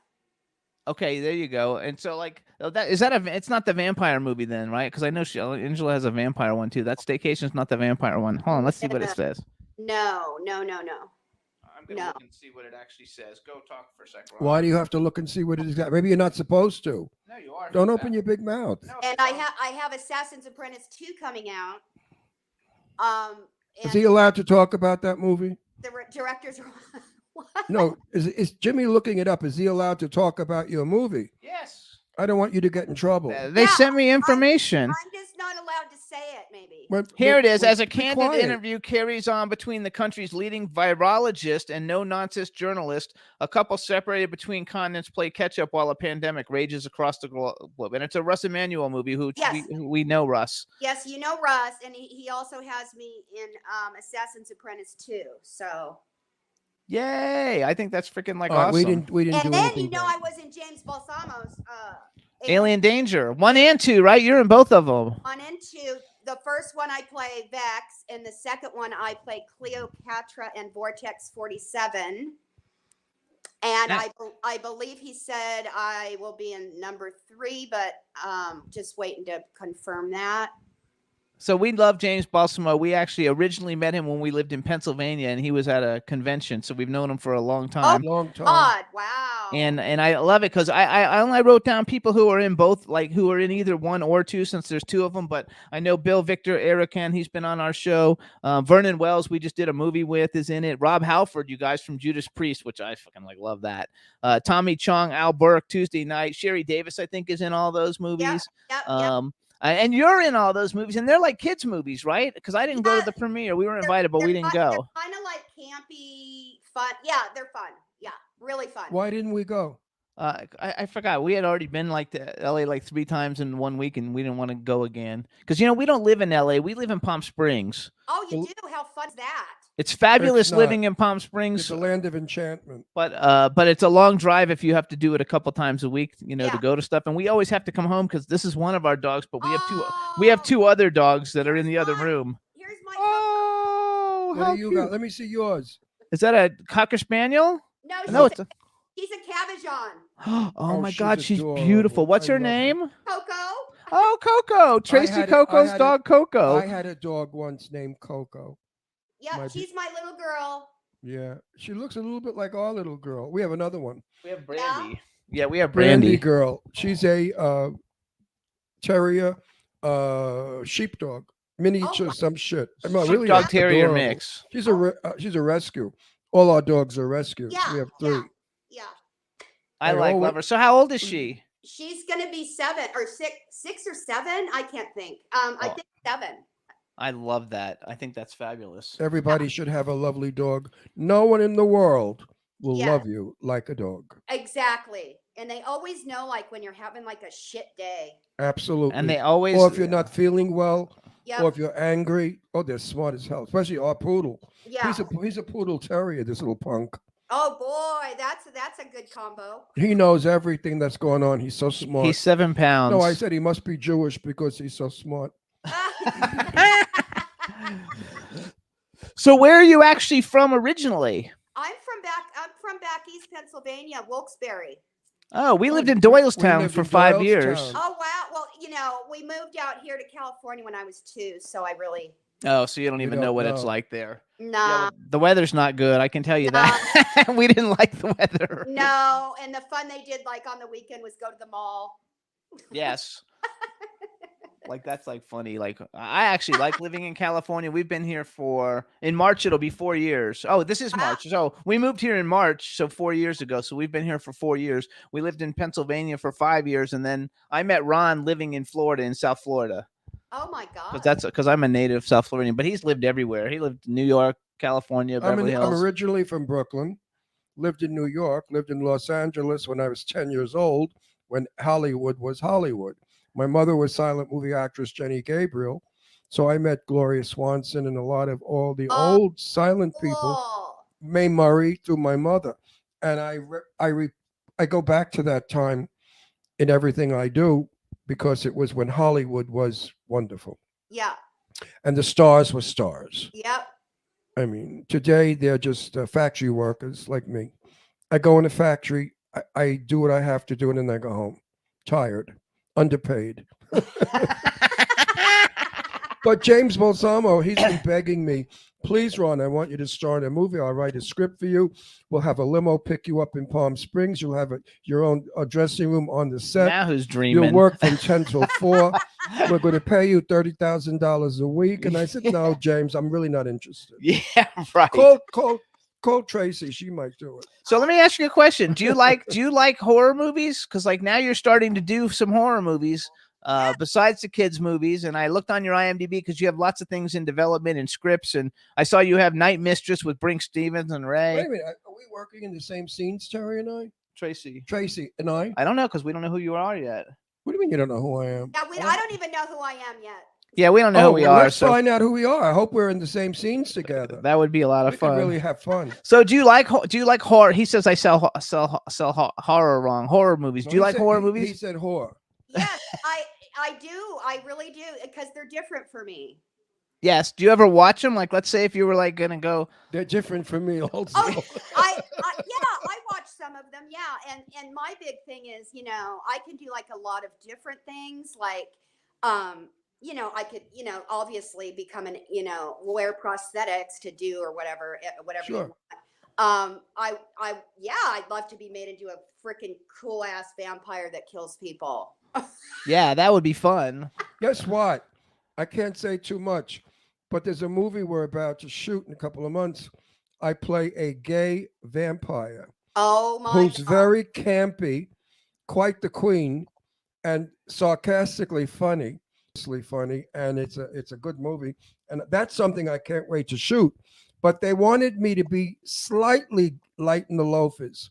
Okay, there you go. And so, like, it's not the vampire movie then, right? Because I know Angela has a vampire one too. That Staycation's not the vampire one. Hold on, let's see what it says. No. I'm gonna No. look and see what it actually says. Go talk for a second. Why do you have to look and see what it is? Maybe you're not supposed to. No, you are. Don't open your big mouth. No, And I have Assassin's Apprentice 2 coming out. Is he allowed to talk about that movie? The directors are. What? No. Is Jimmy looking it up? Is he allowed to talk about your movie? Yes. I don't want you to get in trouble. They Yeah, sent me information. I'm just not allowed to say it. Maybe. Here it is. As a Be candid quiet. interview carries on between the country's leading virologist and no-nonsense journalist, a couple separated between continents play catch-up while a pandemic rages across the globe. And it's a Russ Emanuel movie, who Yes. we know Russ. Yes, you know Russ, and he also has me in Assassin's Apprentice 2. So. Yay! I think that's freaking like All right, awesome. we didn't And do then anything you know bad. I was in James Balsamo's Alien Danger 1 and 2, right? You're in both of them. 1 and 2. The first one I play Vex, and the second one I play Cleopatra and Vortex 47. And I believe he said I will be in number 3, but just waiting to confirm that. So we love James Balsamo. We actually originally met him when we lived in Pennsylvania, and he was at a convention. So we've known him for a long time. Long time. God, wow. And I love it because I only wrote down people who are in both, like who are in either 1 or 2, since there's 2 of them. But I know Bill Victor Erican, he's been on our show. Vernon Wells, we just did a movie with, is in it. Rob Halford, you guys from Judas Priest, which I fucking love that. Tommy Chong, Al Burke, Tuesday Night. Sherry Davis, I think, is in all those movies. Yep. And you're in all those movies, and they're like kids' movies, right? Because I didn't go to the premiere. We were invited, but we didn't go. They're kind of like campy, fun. Yeah, they're fun. Yeah, really fun. Why didn't we go? I forgot. We had already been like to LA like 3 times in 1 week, and we didn't want to go again. Because, we don't live in LA. We live in Palm Springs. Oh, you do? How fun's that? It's fabulous It's not. living in Palm It's Springs, a land of enchantment. but it's a long drive if you have to do it a couple times a week, to Yeah. go to stuff. And we always have to come home because this is one of our dogs, but we Oh, have 2 other dogs that are in the other room. Here's my. Oh, What how do you cute. got? Let me see yours. Is that a Cocker Spaniel? No, No, she's a Cavajon. oh Oh, my she's God, she's adorable. beautiful. What's I her love her. name? Coco. Oh, Coco. Tracy had Coco's a- dog, Coco. I had a dog once named Coco. Yep, My she's my little girl. Yeah, she looks a little bit like our little girl. We have another one. We have Brandy. Yeah, we have Brandy Brandy. girl. She's a terrier, sheepdog, miniature, my- some shit. I'm not Sheepdog really terrier adorable. mix. She's a rescue. All our dogs are rescues. Yeah, We have 3. Yeah. I Hey, like oh, love her. So how old is she? She's gonna be 7 or 6 or 7. I can't think. I Oh. think 7. I love that. I think that's fabulous. Everybody should have a lovely dog. No one in the world will Yeah. love you like a dog. Exactly. And they always know, like, when you're having like a shit day. Absolutely. And they always or if you're not feeling well, Yep. or if you're angry. Oh, they're smart as hell. Especially our poodle. Yeah. He's a poodle terrier. This little punk. Oh boy, that's a good combo. He knows everything that's going on. He's so smart. he's 7 pounds. No, I said he must be Jewish because he's so smart. So where are you actually from originally? I'm from back East Pennsylvania, Wilkes-Barre. Oh, we lived in We Doylestown lived for in 5 years. Doylestown. Oh wow. Well, we moved out here to California when I was 2, so I really Oh, so you don't We even don't know what it's know. like there. Yeah, nah. well, the weather's not good. I can tell you that. We didn't like the weather. No, and the fun they did like on the weekend was go to the mall. Yes. Like that's like funny. Like I actually like living in California. We've been here in March it'll be 4 years. Oh, this is Wow. March. So we moved here in March, so 4 years ago. So we've been here for 4 years. We lived in Pennsylvania for 5 years, and then I met Ron living in Florida, in South Florida. Oh my god. Because I'm a native South Floridian, but he's lived everywhere. He lived in New York, California, Beverly I'm Hills. originally from Brooklyn, lived in New York, lived in Los Angeles when I was 10 years old, when Hollywood was Hollywood. My mother was silent movie actress Jenny Gabriel. So I met Gloria Swanson and a lot of all the Oh, old silent people. Cool. Mae Murray through my mother. And I go back to that time in everything I do because it was when Hollywood was wonderful Yeah. and the stars were stars. Yep. I mean, today they're just factory workers like me. I go in a factory, I do what I have to do, and then I go home, tired, underpaid. But James Balsamo, he's been begging me, please, Ron, I want you to star in a movie. I'll write a script for you. We'll have a limo pick you up in Palm Springs. You'll have your own dressing room on the set. Now who's dreaming? You'll work from 10 till 4. We're going to pay you $30,000 a week. And I said, no, James, I'm really not interested. Yeah, right. Call Tracy. She might do it. So let me ask you a question. Do you like horror movies? Because like now you're starting to do some horror movies besides the kids movies. And I looked on your IMDb because you have lots of things in development and scripts. And I saw you have Night Mistress with Brink Stevens and Ray. Wait a minute. Are we working in the same scenes, Terry and I? Tracy and I? I don't know because we don't know who you are yet. What do you mean you don't know who I am? Yeah, I don't even know who I am yet. Yeah, we don't know who we are. Let's find out who we are. I hope we're in the same scenes together. That would be a lot of We fun. could really have fun. So do you like horror? He says I sell horror wrong. Horror movies. Do you like horror movies? He said horror. Yes, I do. I really do because they're different for me. Yes. Do you ever watch them? Like, let's say if you were like gonna go. They're different from me also. Oh, I watch some of them. Yeah, and my big thing is, I can do like a lot of different things. Like, I could, obviously become an, wear prosthetics to do or whatever you Sure. want. I'd love to be made into a freaking cool ass vampire that kills people. Yeah, that would be fun. Guess what? I can't say too much, but there's a movie we're about to shoot in a couple of months. I play a gay vampire Oh my who's God. very campy, quite the queen, and sarcastically funny. And it's a good movie, and that's something I can't wait to shoot. But they wanted me to be slightly light in the loafers,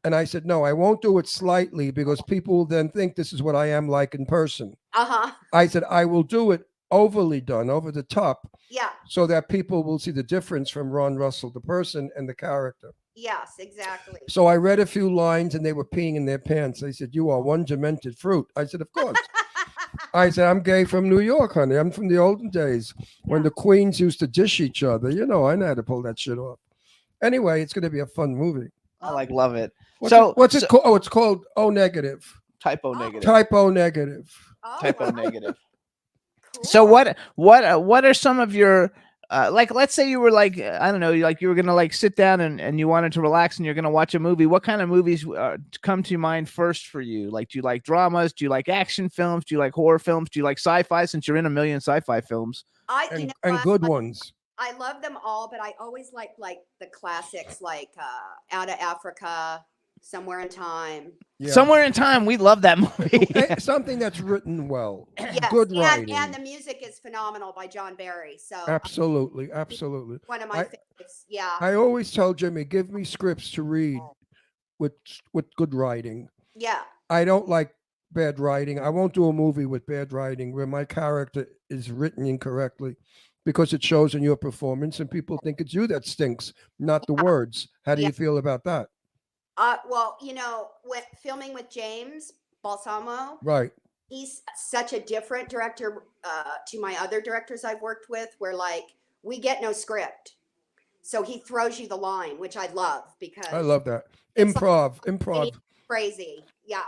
and I said no, I won't do it slightly because people will then think this is what I am like in person. Uh-huh. I said I will do it overly done, over the top, Yeah. so that people will see the difference from Ron Russell, the person, and the character. Yes, exactly. So I read a few lines, and they were peeing in their pants. They said, "You are one demented fruit." I said, "Of course." I said, "I'm gay from New York, honey. I'm from the olden days when the queens used to dish each other. I know how to pull that shit off." Anyway, it's going to be a fun movie. I love it. What's it called? Oh, it's called O Negative. Typo negative. Typo negative. Oh, Typo wow. negative. Cool. So what are some of your like? Let's say you were like I don't know, like you were gonna like sit down and you wanted to relax and you're gonna watch a movie. What kind of movies come to mind first for you? Like, do you like dramas? Do you like action films? Do you like horror films? Do you like sci-fi? Since you're in a million sci-fi films. And what? good ones. I love them all, but I always like the classics, like Out of Africa, Somewhere in Time. Yeah. Somewhere in Time, we love that movie. Something that's written well. Yes, Good writing. and the music is phenomenal by John Barry. So Absolutely. one of my favorites. Yeah. I always tell Jimmy, give me scripts to read with good writing. Yeah. I don't like bad writing. I won't do a movie with bad writing where my character is written incorrectly, because it shows in your performance and people think it's you that stinks, not the words. How do you feel about that? Well, with filming with James Balsamo, Right. he's such a different director to my other directors I've worked with, where like we get no script. So he throws you the line, which I love because I love that. It's Improv. crazy. Yeah.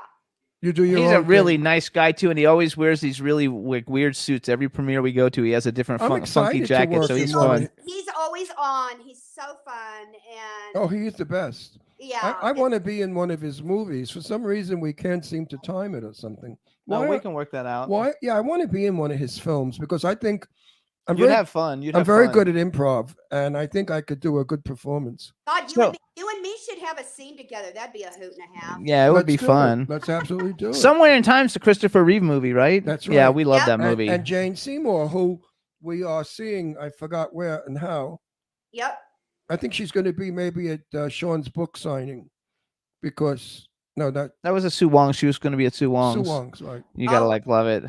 You do your He's own a thing. really nice guy too, and he always wears these really weird suits. Every premiere we go to, he has a different I'm funky excited to jacket, work so he's in one. fun. He's always on. He's so fun. And Oh, he is the best. yeah. I want to be in one of his movies. For some reason, we can't seem to time it or something. No, we can work that out. Why? Yeah, I want to be in one of his films because I think I'm You'd very, have fun. I'm very good at improv, and I think I could do a good performance. God, you and me should have a scene together. That'd be a hoot and a half. Yeah, it would be Let's do fun. Let's absolutely do it. Somewhere in Time's the Christopher Reeve movie, right? That's Yeah, right. we love Yep. that movie. And Jane Seymour, who we are seeing, I forgot where and how. Yep. I think she's going to be maybe at Sean's book signing, because that was a Sue Wong. She was going to be at Sue Sue Wong's. Wong's right. You gotta Oh. love it.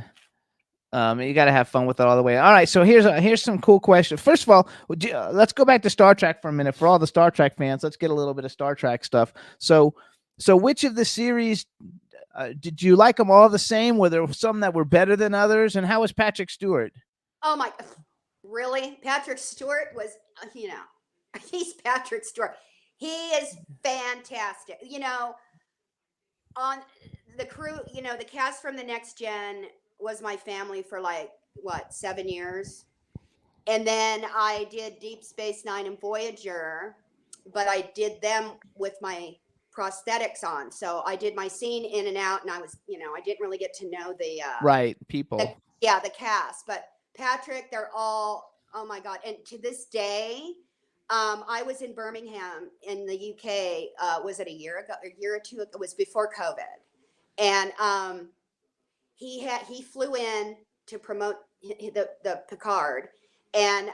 You gotta have fun with it all the way. All right, so here's some cool questions. First of all, let's go back to Star Trek for a minute. For all the Star Trek fans, let's get a little bit of Star Trek stuff. So which of the series did you like them all the same? Were there some that were better than others? And how was Patrick Stewart? Oh my, really? Patrick Stewart was, he's Patrick Stewart. He is fantastic. On the crew, the cast from the Next Gen was my family for like 7 years. And then I did Deep Space Nine and Voyager, but I did them with my prosthetics on. So I did my scene in and out, and I was, I didn't really get to know the Right, people. the cast. But Patrick, they're all, oh my God. And to this day, I was in Birmingham in the UK. Was it a year or two ago? It was before COVID. And he flew in to promote the Picard, and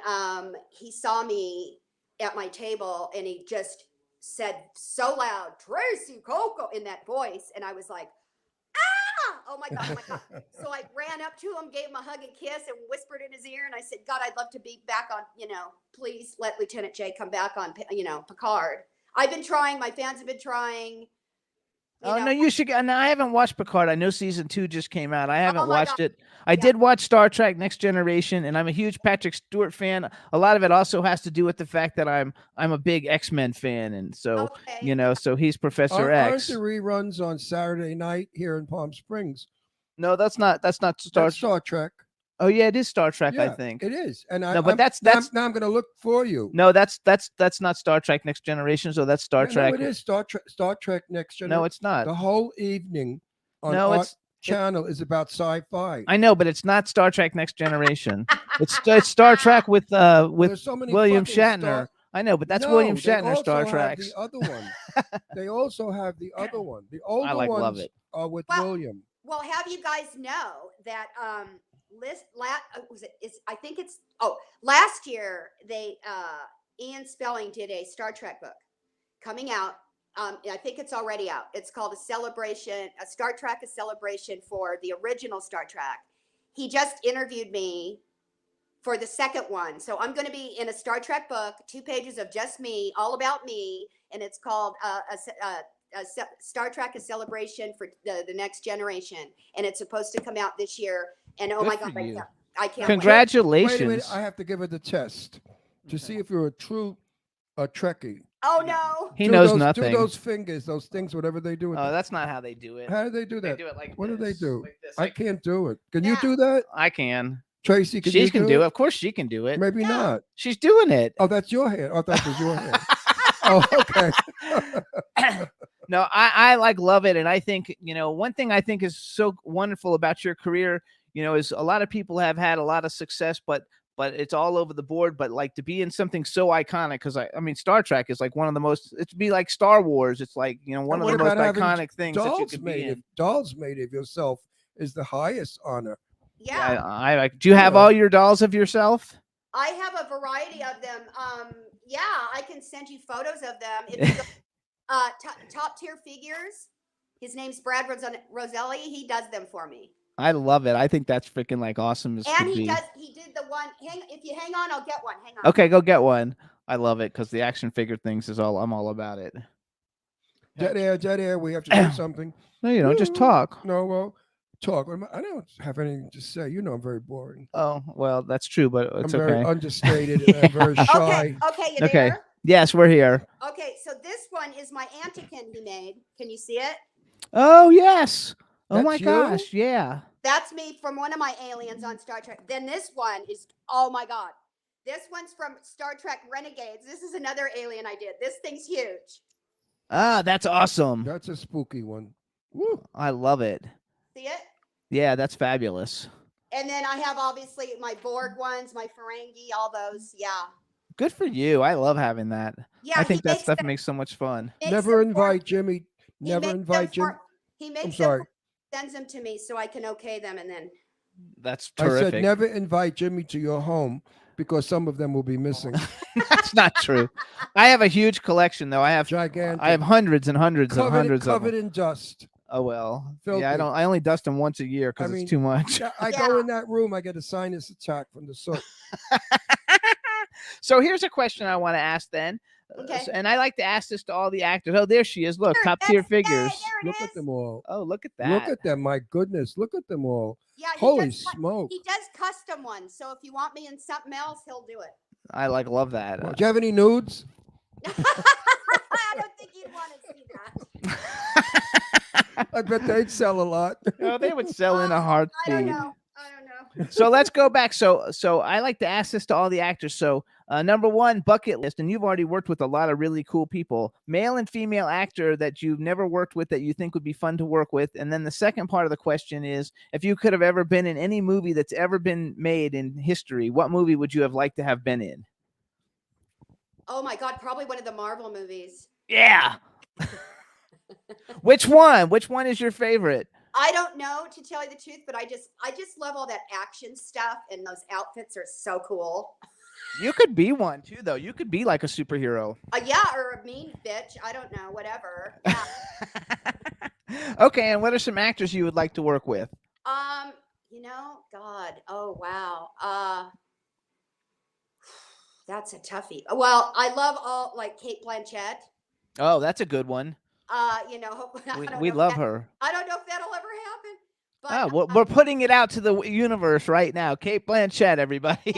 he saw me at my table, and he just said so loud, "Tracy Coco," in that voice, and I was like, "Ah! Oh my God, oh my God!" So I ran up to him, gave him a hug and kiss, and whispered in his ear, and I said, "God, I'd love to be back on. Please let Lieutenant Jay come back on. Picard. I've been trying. My fans have been trying." No, you should. And I haven't watched Picard. I know season 2 just came out. I haven't my watched God. it. I did watch Star Trek Next Generation, and I'm a huge Patrick Stewart fan. A lot of it also has to do with the fact that I'm a big X-Men fan, and so Okay. so he's Professor Aren't X. the reruns on Saturday night here in Palm Springs? No, that's not Star. That's Star Trek. Oh yeah, it is Star Trek. I Yeah, think. it is. And No, but I'm, that's now I'm going to look for you. No, that's not Star Trek Next Generation. So that's Star Yeah, Trek. No, it is Star Trek Next Generation. No, it's not. The whole evening on No, our it's channel is about sci-fi. I know, but it's not Star Trek Next Generation. it's Star Trek with There's so many William fucking Shatner. I know, but that's No, William they Shatner also Star have Trek. The other one. They also have the other one. The older I love ones it. are with Well, William. Well, have you guys know that last year they Ian Spelling did a Star Trek book coming out. I think it's already out. It's called A Star Trek, a celebration for the original Star Trek. He just interviewed me for the second one. So I'm going to be in a Star Trek book, 2 pages of just me, all about me. And it's called Star Trek, a celebration for the next generation. And it's supposed to come out this year. And oh Good my for God, you. I can't wait. Congratulations. Wait a minute. I have to give her the test to see if you're a true Trekkie. Oh no. He knows Do nothing. those fingers, those things, whatever they do. With Oh, that's not how they do it. How do they do They that? do it like What do they this, do? like this, I like- can't do it. Can you Yeah. do that? I can. Tracy, can She you can do do it. it? Of course she can do it. Maybe Yeah. not. She's doing it. Oh, that's your hand. Oh, that was your hand. Oh, okay. No, I like love it. And I think, one thing I think is so wonderful about your career, is a lot of people have had a lot of success, but it's all over the board. But like to be in something so iconic, because I mean, Star Trek is like one of the most, it'd be like Star Wars. It's like, one of what the most about having iconic things that you Dolls could be made in. of dolls made of yourself is the highest honor. Yeah. I like, do you have Yeah. all your dolls of yourself? I have a variety of them. Yeah, I can send you photos of them. If you go, top tier figures. His name's Brad Roselli. He does them for me. I love it. I think that's freaking like awesome as And could he be. did the one. If you hang on, I'll get one. Hang on. Okay, go get one. I love it because the action figure things I'm all about it. Dead air. We have to do something. No, you don't just talk. No, well, talk. I don't have anything to say. I'm very boring. Oh, well, that's true, but it's I'm very okay. understated and I'm very shy. Okay, you Okay. there? Yes, we're here. Okay, so this one is my Antikin he made. Can you see it? Oh, yes. Oh my That's you? gosh, yeah. That's me from one of my aliens on Star Trek. Then this one is, oh my God. This one's from Star Trek Renegades. This is another alien I did. This thing's huge. Ah, that's awesome. That's a spooky one. Woo, I love it. See it? Yeah, that's fabulous. And then I have obviously my Borg ones, my Ferengi, all those. Yeah. Good for you. I love having that. Yeah. I think he that makes stuff them- makes so much fun. makes Never them for- invite Jimmy. he Never makes them invite Jimmy. for- He makes them sorry. for- sends them to me so I can okay them and then. That's I terrific. said never invite Jimmy to your home because some of them will be missing. That's not true. I have a huge collection though. I have Gigantic. hundreds and hundreds and covered, hundreds of covered them. in dust. Oh well. Filthy. Yeah, I only dust them once a year because I mean, it's too much. I go in that room, I get a sinus attack from the soot. So here's a question I want to ask then. Okay. And I like to ask this to all the actors. Oh, there she is. Look, There, top tier that's- there figures. it Look is. at them all. Oh, look at that. Look at them. My goodness. Look at them all. Yeah. Holy does, smoke. He does custom ones. So if you want me in something else, he'll do it. I love that. Well, do you have any nudes? I don't think you'd want to see that. I bet they'd sell a lot. Oh, they would sell in a I don't heartbeat. know. So let's go back. So I like to ask this to all the actors. So number one, bucket list, and you've already worked with a lot of really cool people, male and female actor that you've never worked with that you think would be fun to work with. And then the second part of the question is, if you could have ever been in any movie that's ever been made in history, what movie would you have liked to have been in? Oh my God, probably one of the Marvel movies. Yeah. Which one? Which one is your favorite? I don't know, to tell you the truth, but I just love all that action stuff, and those outfits are so cool. You could be one too, though. You could be like a superhero. Yeah, or a mean bitch. I don't know, whatever. Yeah. Okay, and what are some actors you would like to work with? God. Oh wow. That's a toughie. Well, I love all like Kate Blanchett. Oh, that's a good one. I We don't know love if her. I don't know if that'll ever happen. But Oh, we're putting it out to the universe right now. Kate Blanchett, everybody.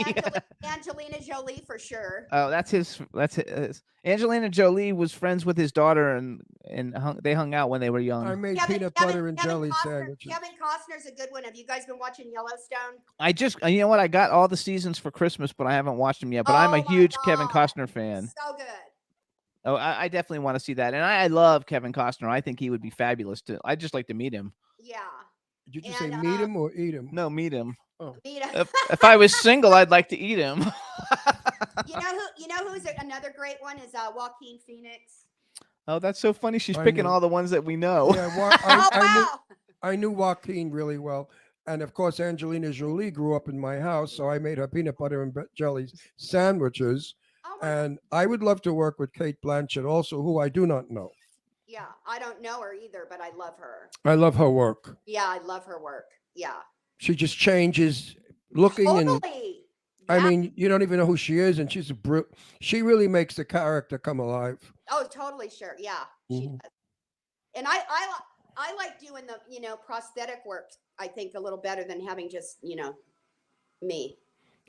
Angelina Jolie for sure. Oh, that's his. Angelina Jolie was friends with his daughter, and they hung out when they were young. I made peanut butter and jelly Costner, sandwiches. Kevin Costner's a good one. Have you guys been watching Yellowstone? I just, you know what? I got all the seasons for Christmas, but I haven't watched them yet. But I'm a Oh my huge Kevin God. Costner fan. So good. Oh, I definitely want to see that, and I love Kevin Costner. I think he would be fabulous to. I'd just like to meet him. Yeah. Did you just say And, meet him or eat him? No, meet him. Meet him. If I was single, I'd like to eat him. You know who's another great one is Joaquin Phoenix. Oh, that's so funny. She's I picking knew- all the ones that we know. Yeah, Oh wow. I knew Joaquin really well. And of course, Angelina Jolie grew up in my house, so I made her peanut butter and jelly sandwiches. Oh my And I would love to work with Kate Blanchett also, who I do not know. Yeah, I don't know her either, but I love her. I love her work. Yeah, I love her work. Yeah. She just changes looking and Totally. I Yeah. mean, you don't even know who she is, and she really makes the character come alive. Oh, totally sure. Yeah. She Mhm. does. And I like doing the, prosthetic work, I think, a little better than having just, me.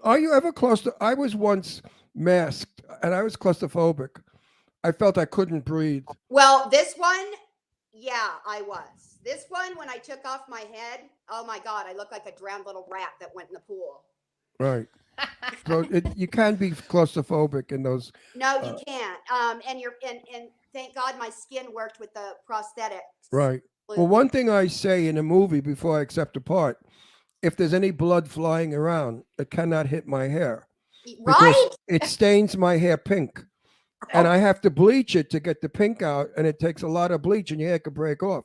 Are you ever I was once masked, and I was claustrophobic. I felt I couldn't breathe. Well, this one, yeah, I was. This one, when I took off my head, oh my God, I looked like a drowned little rat that went in the pool. Right. So you can be claustrophobic in those. No, you can't. And thank God my skin worked with the prosthetics. Right. Well, one thing I say in a movie before I accept a part, if there's any blood flying around, it cannot hit my hair. Because Right? it stains my hair pink. And I have to bleach it to get the pink out, and it takes a lot of bleach, and your hair could break off.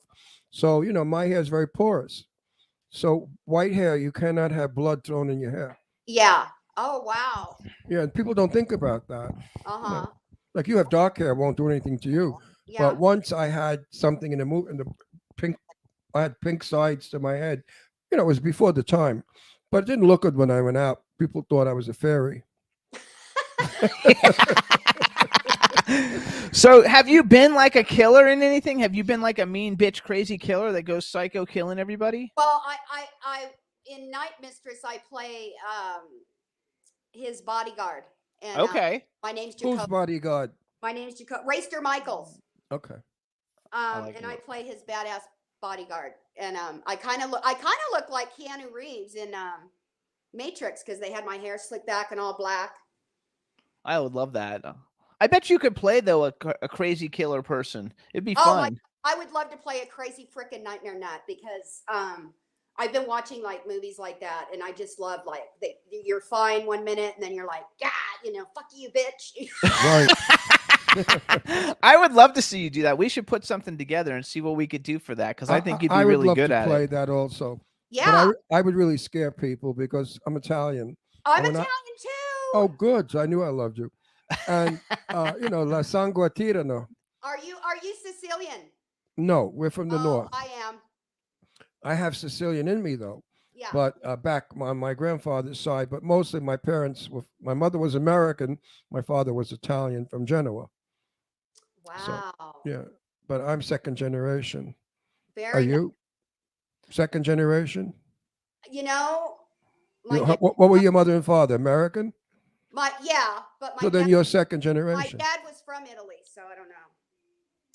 So, my hair is very porous. So white hair, you cannot have blood thrown in your hair. Yeah. Oh, wow. Yeah, and people don't think about that. Uh-huh. Like you have dark hair, it won't do anything to you. Yeah. But once I had something in the pink, I had pink sides to my head. It was before the time, but it didn't look good when I went out. People thought I was a fairy. So have you been like a killer in anything? Have you been like a mean bitch crazy killer that goes psycho killing everybody? Well, I in Night Mistress, I play his bodyguard. And Okay. my name's Who's Jacob. bodyguard? My name's Jacob. Rayster Michaels. Okay. like And it. I play his badass bodyguard. And I kind of look like Keanu Reeves in Matrix because they had my hair slicked back and all black. I would love that. I bet you could play though a crazy killer person. It'd be Oh, fun. I would love to play a crazy freaking nightmare nut because I've been watching like movies like that, and I just love like you're fine one minute, and then you're like, God, fuck you, bitch. Right. I would love to see you do that. We should put something together and see what we could do for that because I think you'd be I would really love good to at play it. that also. Yeah, But I would really scare people because I'm Italian. I'm when I- Italian too. Oh, good. So I knew I loved you. And La Sangua Tirano. Are you Sicilian? No, we're from the Oh, north. I am. I have Sicilian in me though. Yeah. But back on my grandfather's side, but mostly my parents were. My mother was American. My father was Italian from Genoa. Wow. Yeah, but I'm second generation. Very. Are you second generation? My What were your mother and father? American? but my So then dad, you're second my generation. dad was from Italy, so I don't know.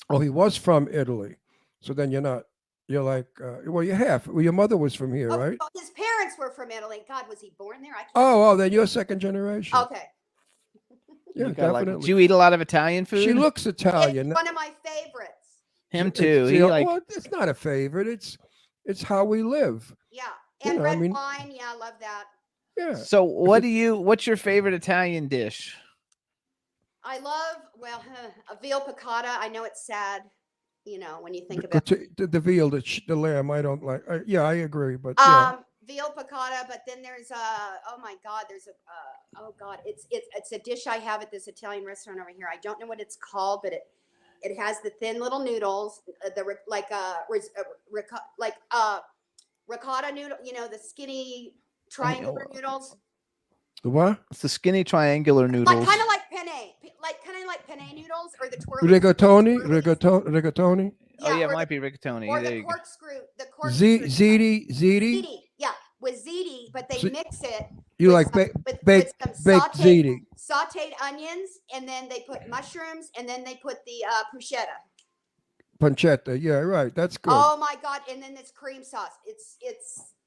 Oh, he was from Italy. So then you're not. You're like, well, you're half. Well, your mother was from here, Oh, right? oh, his parents were from Italy. God, was he born there? I can't. Oh, then you're second generation. Okay. Yeah, You got, like, definitely. do you eat a lot of Italian food? She looks Italian. It's one of my favorites. Him It's- too. He like well, it's not a favorite. It's how we live. Yeah. You And know, I red mean- wine. Yeah, I love that. Yeah. So what's your favorite Italian dish? I love, a veal piccata. I know it's sad, when you think The, about the veal, the lamb, I don't like. Yeah, I agree, but yeah. veal piccata. But then there's oh my God, oh God, it's a dish I have at this Italian restaurant over here. I don't know what it's called, but it has the thin little noodles, ricotta noodle, the skinny triangular noodles, The what? It's the skinny triangular noodles. like kind of like penne noodles, or the twirly Rigatoni, swirlies. rigatoni. Oh yeah, or it might be rigatoni. or There the you go. corkscrew, ziti. Ziti. Yeah, with ziti, but they So- mix it. You with like some- with baked some ziti. sauteed onions, and then they put mushrooms, and then they put the bruschetta. Pancetta. Yeah, right. That's good. Oh my God! And then this cream sauce. It's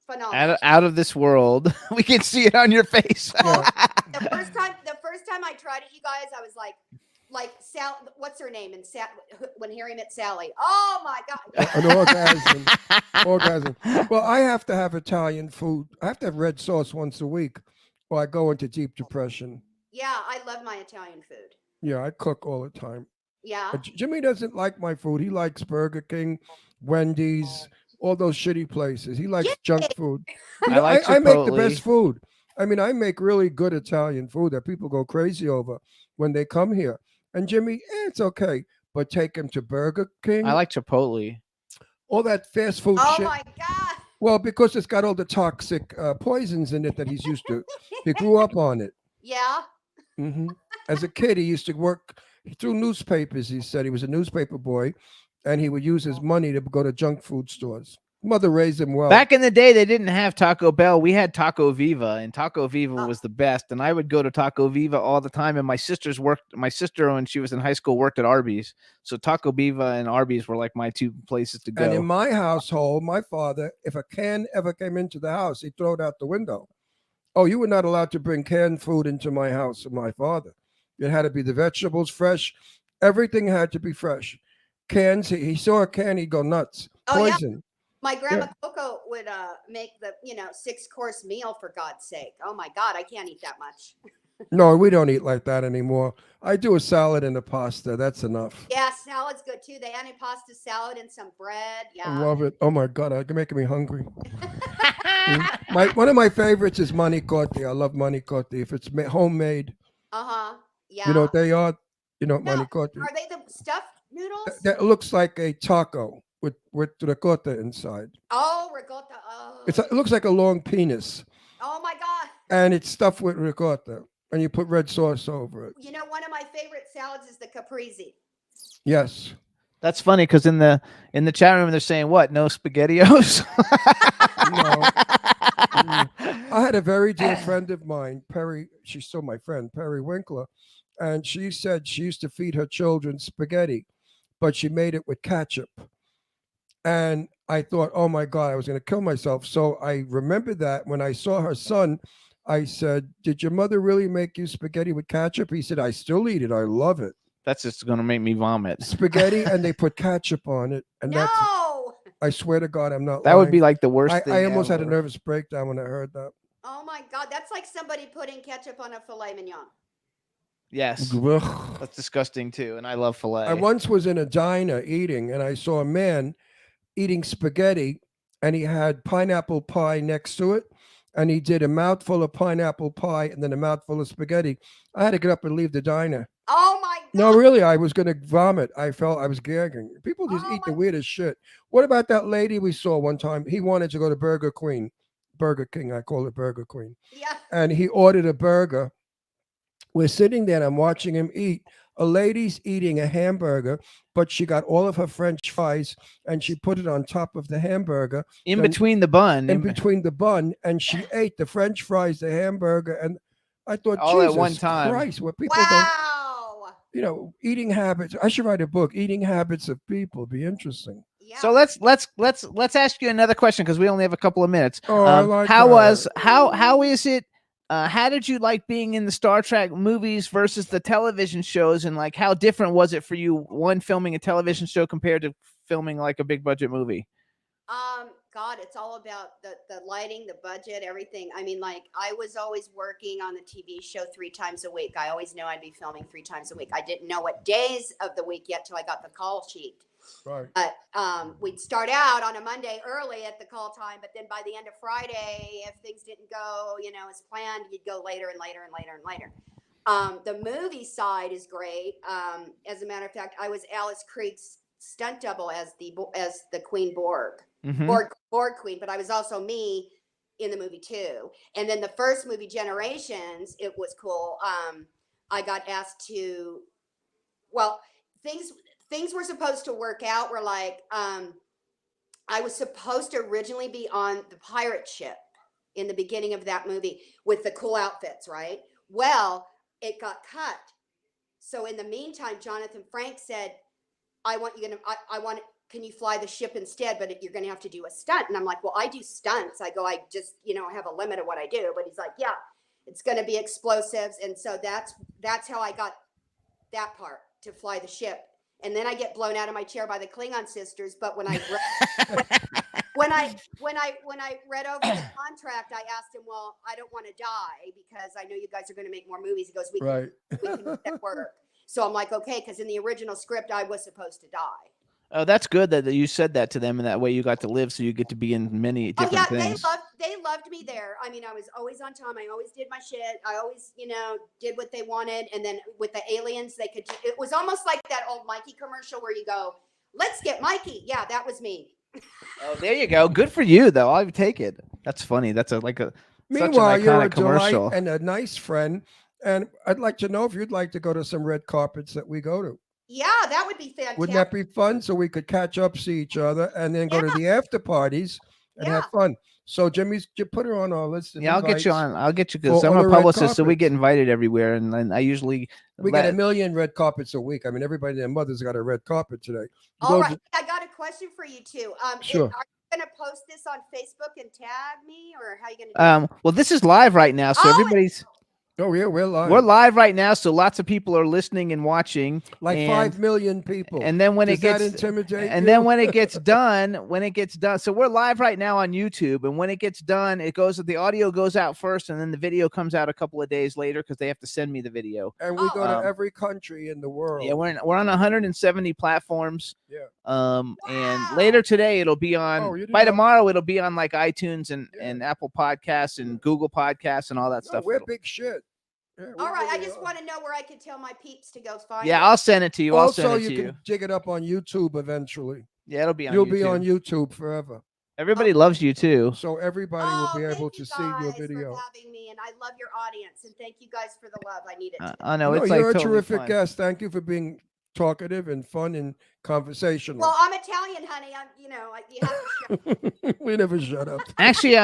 phenomenal. Out of this world. We can see it on your face. The first time I tried it, you guys, I was like Sal. What's her name? And when Harry met Sally. Oh my God! An orgasm. Orgasm. Well, I have to have Italian food. I have to have red sauce once a week, or I go into deep depression. Yeah, I love my Italian food. Yeah, I cook all the time. Yeah. Jimmy doesn't like my food. He likes Burger King, Wendy's, all those shitty places. He likes junk food. You know, I make the best food. I mean, I make really good Italian food that people go crazy over when they come here. And Jimmy, it's okay, but take him to Burger King. I like Chipotle. All that fast food Oh shit. my God! Well, because it's got all the toxic poisons in it that he's used to. He grew up on it. Yeah. As a kid, he used to work through newspapers. He said he was a newspaper boy, and he would use his money to go to junk food stores. Mother raised him well. Back in the day, they didn't have Taco Bell. We had Taco Viva, and Taco Viva was the best. And I would go to Taco Viva all the time. And my sister, when she was in high school, worked at Arby's. So Taco Viva and Arby's were like my two places to go. And in my household, my father, if a can ever came into the house, he'd throw it out the window. Oh, you were not allowed to bring canned food into my house with my father. It had to be the vegetables fresh. Everything had to be fresh. Cans, he saw a can, he'd go nuts. Oh, yeah. Poison. My grandma Coco would make the 6-course meal, for God's sake. Oh my God, I can't eat that much. No, we don't eat like that anymore. I do a salad and a pasta. That's enough. Yeah, salad's good too. The antipasta salad and some bread. Yeah. I love it. Oh my God, you're making me hungry. One of my favorites is manicotti. I love manicotti. If it's homemade. Yeah. You know what they are? You know, No, manicotti. Are they the stuffed noodles? That looks like a taco with ricotta inside. Oh, ricotta. Oh. It looks like a long penis, Oh my God. and it's stuffed with ricotta, and you put red sauce over it. You know, one of my favorite salads is the caprese. Yes. That's funny because in the chat room they're saying what? No SpaghettiOs. No. I had a very dear friend of mine, Perry. She's still my friend, Perry Winkler, and she said she used to feed her children spaghetti, but she made it with ketchup. And I thought, oh my God, I was going to kill myself. So I remembered that when I saw her son, I said, "Did your mother really make you spaghetti with ketchup?" He said, "I still eat it. I love it. That's just gonna make me vomit. Spaghetti, and they put ketchup on it, and that's. No. I swear to God, I'm not. That would lying. be like the worst thing. I almost had a ever. nervous breakdown when I heard that. Oh my God, that's like somebody putting ketchup on a filet mignon. Yes, Ugh. that's disgusting too. And I love filet. I once was in a diner eating, and I saw a man eating spaghetti, and he had pineapple pie next to it, and he did a mouthful of pineapple pie and then a mouthful of spaghetti. I had to get up and leave the diner. Oh my God. No, really, I was going to vomit. I felt I was gagging. People just Oh eat the my- weirdest shit. What about that lady we saw one time? He wanted to go to Burger King. I call it Burger Queen. Yeah. And he ordered a burger. We're sitting there and I'm watching him eat. A lady's eating a hamburger, but she got all of her French fries and she put it on top of the hamburger, in then- between the bun, in between the bun, and she ate the French fries, the hamburger, and I thought, All at Jesus one time. Christ, what people don't, Wow. eating habits. I should write a book, Eating Habits of People. Be interesting. Yeah. So let's ask you another question because we only have a couple of minutes. Oh, I like how that. how is it? How did you like being in the Star Trek movies versus the television shows, and like how different was it for you one filming a television show compared to filming like a big budget movie? God, it's all about the lighting, the budget, everything. I mean, like I was always working on the TV show 3 times a week. I always knew I'd be filming 3 times a week. I didn't know what days of the week yet till I got the call sheet. Right. But we'd start out on a Monday early at the call time, but then by the end of Friday, if things didn't go, as planned, you'd go later and later and later and later. The movie side is great. As a matter of fact, I was Alice Krieg's stunt double as the Queen Borg. Mhm. Borg Queen, but I was also me in the movie too. And then the first movie, Generations, it was cool. I got asked to, well, things were supposed to work out. Were like, I was supposed to originally be on the pirate ship in the beginning of that movie with the cool outfits, right? Well, it got cut. So in the meantime, Jonathan Frank said, I want can you fly the ship instead? But you're going to have to do a stunt. And I'm like, well, I do stunts. I go, I just, I have a limit of what I do. But he's like, yeah, it's going to be explosives. And so that's how I got that part, to fly the ship. And then I get blown out of my chair by the Klingon sisters. But when I when I read over the contract, I asked him, well, I don't want to die because I know you guys are going to make more movies. He goes, we can make that work. So I'm like, okay, because in the original script, I was supposed to die. Oh, that's good that you said that to them, and that way you got to live, so you get to be in many different things. They loved me there. I mean, I was always on time. I always did my shit. I always, did what they wanted. And then with the aliens, it was almost like that old Mikey commercial where you go, let's get Mikey. Yeah, that was me. Oh, there you go. Good for you, though. I would take it. That's funny. That's Meanwhile, you're a commercial delight and a nice friend. And I'd like to know if you'd like to go to some red carpets that we go to. Yeah, that would be fantastic. Wouldn't that be fun? So we could catch up, see each other, and then go to the after parties and have fun. So Jimmy's, put her on our list. Yeah, I'll get you on. I'll get you because I'm a publicist, so we get invited everywhere, and I usually get a million red carpets a week. I mean, everybody and their mother's got a red carpet today. All right, I got a question for you too. Sure. Are you going to post this on Facebook and tag me, or how are you going to do it? Well, this is live right now, so everybody's. Oh yeah, we're live. We're live right now, so lots of people are listening and watching. Like 5 million people. And then when Does that intimidate you? then when it gets done, so we're live right now on YouTube. And when it gets done, the audio goes out first, and then the video comes out a couple of days later because they have to send me the video. And we go to every country in the world. Yeah, we're on 170 platforms. Yeah. And later today it'll be on. By tomorrow it'll be on like iTunes and Apple Podcasts and Google Podcasts and all that stuff. We're big shit. Yeah, all right, I just want to know where I can tell my peeps to go find it. Yeah, I'll send it to you. Also, you can jig it up on YouTube eventually. Yeah, it'll be on You'll YouTube. be on YouTube forever. Everybody loves you too. So everybody will be able to see your video. For having me, and I love your audience, and thank you guys for the love. I need it. I know it's you're like a terrific fun. guest. Thank you for being talkative and fun and conversational. Well, I'm Italian, honey. You have to shut up. We never shut up. Actually,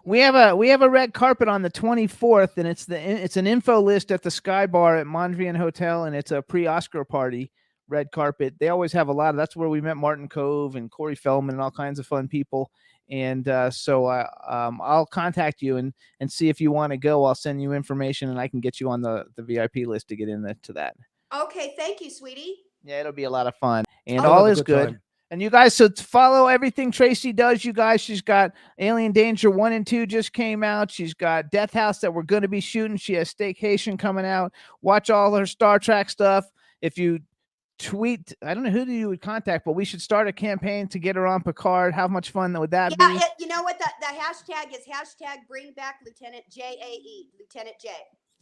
we have a red carpet on the 24th, and it's an info list at the Sky Bar at Mondrian Hotel, and it's a pre-Oscar party red carpet. They always have a lot of. That's where we met Martin Kove and Corey Feldman and all kinds of fun people. And so I'll contact you and see if you want to go. I'll send you information, and I can get you on the VIP list to get to that. Okay, thank you, sweetie. Yeah, it'll be a lot of fun, and all is good. Time. And you guys, so follow everything Tracy does. You guys, she's got Alien Danger 1 and 2 just came out. She's got Death House that we're going to be shooting. She has Staycation coming out. Watch all her Star Trek stuff. If you tweet, I don't know who you would contact, but we should start a campaign to get her on Picard. How much fun would that be? You know what? The hashtag is #Bring Back Lieutenant JAE, Lieutenant J.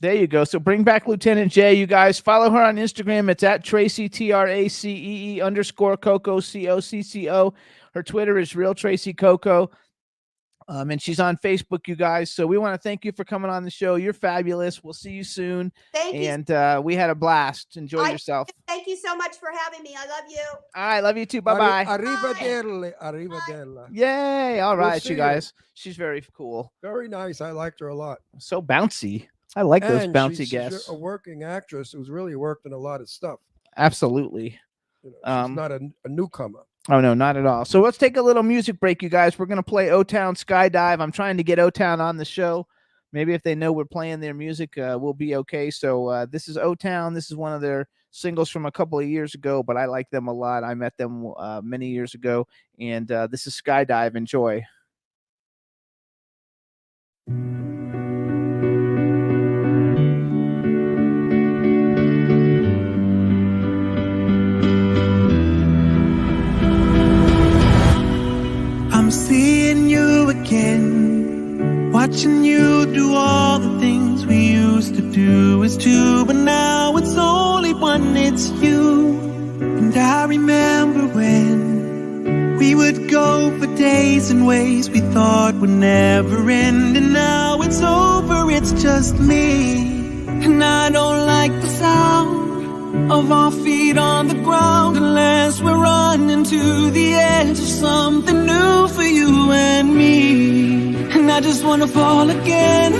There you go. So bring back Lieutenant J. You guys follow her on Instagram. It's at Tracy TRACEE _ Coco COCCO. Her Twitter is Real Tracy Coco. And she's on Facebook, you guys. So we want to thank you for coming on the show. You're fabulous. We'll see you soon. Thank you. And we had a blast. Enjoy yourself. Thank you so much for having me. I love you. All right. Love you too. Bye-bye. Arrivederla. Arrivederla. Yay. All right, you guys. She's very cool. Very nice. I liked her a lot. So bouncy. I like those bouncy guests. She's a working actress who's really worked in a lot of stuff. Absolutely. She's not a newcomer. Oh, no, not at all. So let's take a little music break, you guys. We're going to play O-Town Skydive. I'm trying to get O-Town on the show. Maybe if they know we're playing their music, we'll be okay. So this is O-Town. This is one of their singles from a couple of years ago, but I like them a lot. I met them many years ago, and this is Skydive. Enjoy. I'm seeing you again, watching you do all the things we used to do as two, but now it's only one, it's you. And I remember when we would go for days and ways we thought would never end, and now it's over, it's just me. And I don't like the sound of our feet on the ground unless we're running to the edge of something new for you and me. And I just wanna fall again,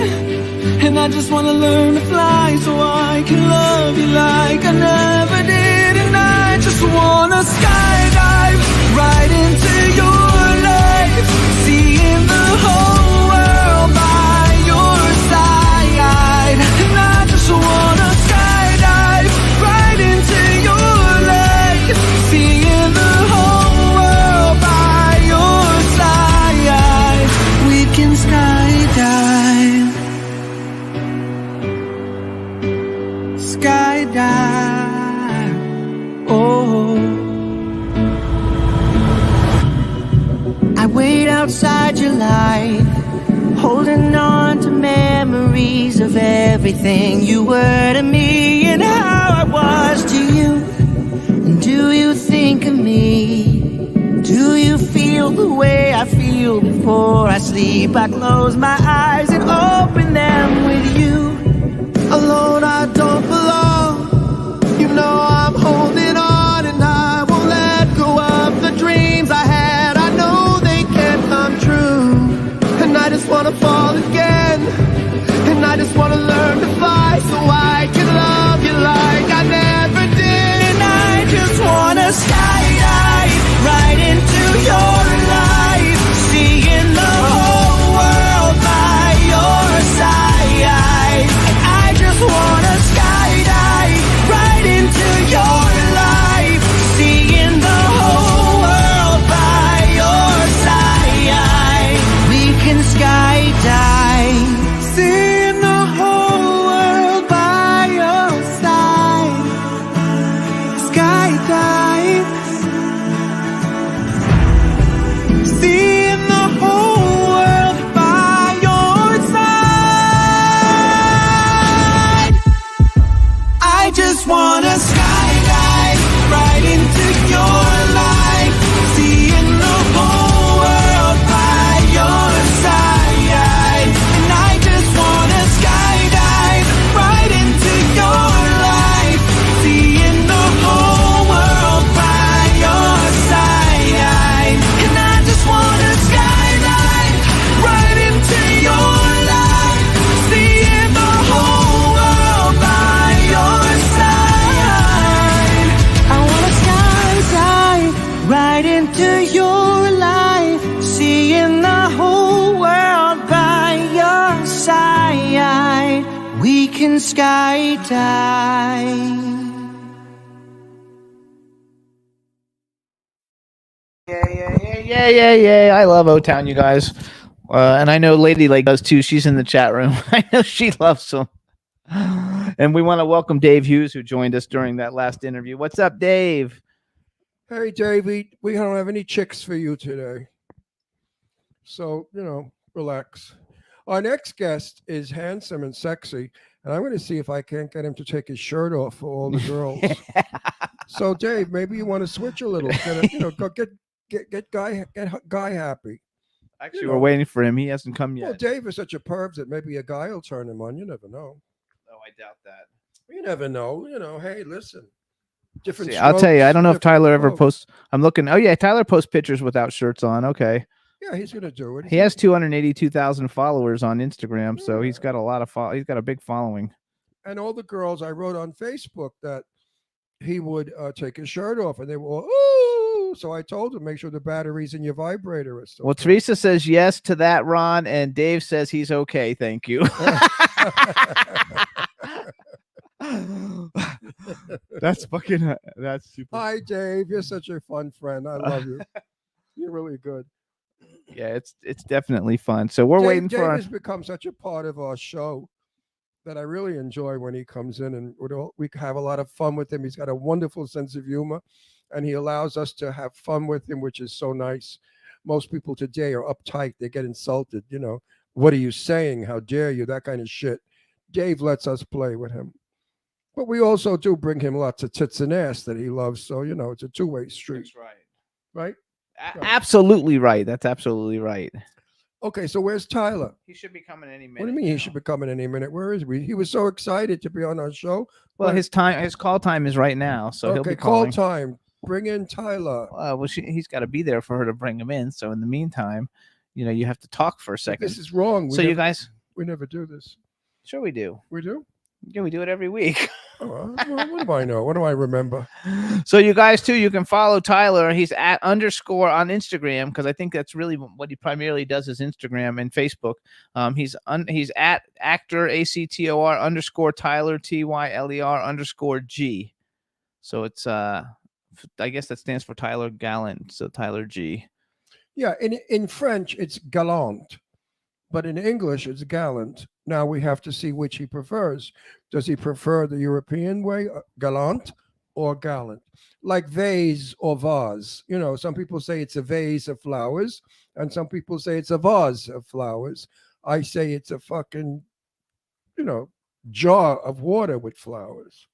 and I just wanna learn to fly so I can love you like I never did. And I just wanna skydive right into your life, seeing the whole world by your side. And I just wanna skydive right into your life, seeing the whole world by your side. We can skydive, skydive, oh. I wait outside your light, holding on to memories of everything you were to me and how I was to you. And do you think of me? Do you feel the way I feel before I sleep? I close my eyes and open them with you. Alone I don't belong, you know I'm holding on, and I won't let go of the dreams I had. I know they can't come true, and I just wanna fall again, and I just wanna learn to fly so I can love you like I never did. And I just wanna skydive right into your life, seeing the whole world by your side. And I just wanna skydive right into your life, seeing the whole world by your side. We can skydive, seeing the whole world by your side. Skydive, seeing the whole world by your side. I just wanna skydive right into your life, seeing the whole world by your side. And I just wanna skydive right into your life, seeing the whole world by your side. And I just wanna skydive right into your life, seeing the whole world by your side. I wanna skydive right into your life, seeing the whole world by your side. We can skydive. Yeah. I love O-Town, you guys. And I know Lady Lake does too. She's in the chat room. I know she loves them. And we want to welcome Dave Hughes, who joined us during that last interview. What's up, Dave? Hey, Davey, we don't have any chicks for you today. So, relax. Our next guest is handsome and sexy, and I'm going to see if I can't get him to take his shirt off for all the girls. So, Dave, maybe you want to switch a little. Go get guy happy. Actually, we're waiting for him. He hasn't come yet. Well, Dave is such a perv that maybe a guy will turn him on. You never know. Oh, I doubt that. You never know. Hey, listen. Different. See, I'll tell you, I don't know if different Tyler ever strokes. posts. I'm looking. Oh yeah, Tyler posts pictures without shirts on. Okay, Yeah, he's gonna do it. he has 282,000 followers on Instagram, so he's got a lot of he's got a big following. And all the girls I wrote on Facebook that he would take his shirt off, and they were all, ooh. too. So I told him, make sure the batteries in your vibrator are still. Well, Teresa says yes to that, Ron, and Dave says he's okay. Thank you. That's super. Hi, Dave. You're such a fun friend. I love you. You're really good. Yeah, it's definitely fun. So we're waiting Dave for. has become such a part of our show that I really enjoy when he comes in, and we have a lot of fun with him. He's got a wonderful sense of humor, and he allows us to have fun with him, which is so nice. Most people today are uptight. They get insulted. You know, what are you saying? How dare you? That kind of shit. Dave lets us play with him. But we also do bring him lots of tits and ass that he loves. So, you know, it's a two-way street. That's right. Right? Absolutely right. That's absolutely right. Okay, so where's Tyler? He should be coming any minute. What do you mean he should be coming any minute? Where is he? He was so excited to be on our show. Well, his call time is right now, so he'll Okay, be call calling. time. Bring in Tyler. Well, he's got to be there for her to bring him in. So in the meantime, you know, you have to talk for a second. This is wrong. So you guys, we never do this. sure we do. We do? Yeah, we do it every week. Oh, what do I know? What do I remember? So you guys too, you can follow Tyler. He's at _ on Instagram, because I think that's really what he primarily does is Instagram and Facebook. He's at actor ACTOR _ Tyler TYLER _ G. So it's I guess that stands for Tyler Gallant. So Tyler G. Yeah, in French it's galant, but in English it's gallant. Now we have to see which he prefers. Does he prefer the European way, galant or gallant? Like vase or vase. You know, some people say it's a vase of flowers, and some people say it's a vase of flowers. I say it's a fucking, you know, jar of water with flowers.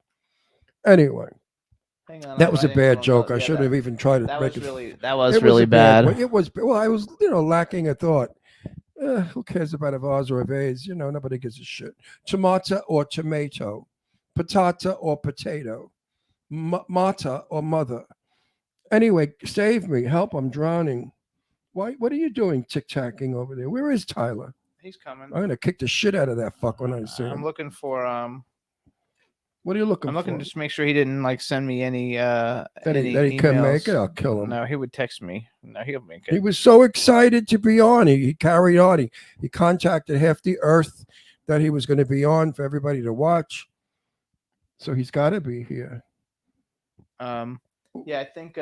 Anyway, Hang on, that was a bad joke. I shouldn't have even tried to that make was it. really that was It really a bad bad. one. It was, well, I was, you know, lacking a thought. Who cares about a vase or a vase? You know, nobody gives a shit. Tomato or tomato, patata or potato, mata or mother. Anyway, save me, help! I'm drowning. Why? What are you doing, tic-tacking over there? Where is Tyler? He's coming. I'm gonna kick the shit out of that fuck when I see I'm him. looking for What are you looking I'm for? looking just to make sure he didn't like send me any that he can make it. I'll kill him. No, he would text me. No, he'll make He it. was so excited to be on. He carried on. He contacted half the earth that he was going to be on for everybody to watch. So he's got to be here. Yeah, I think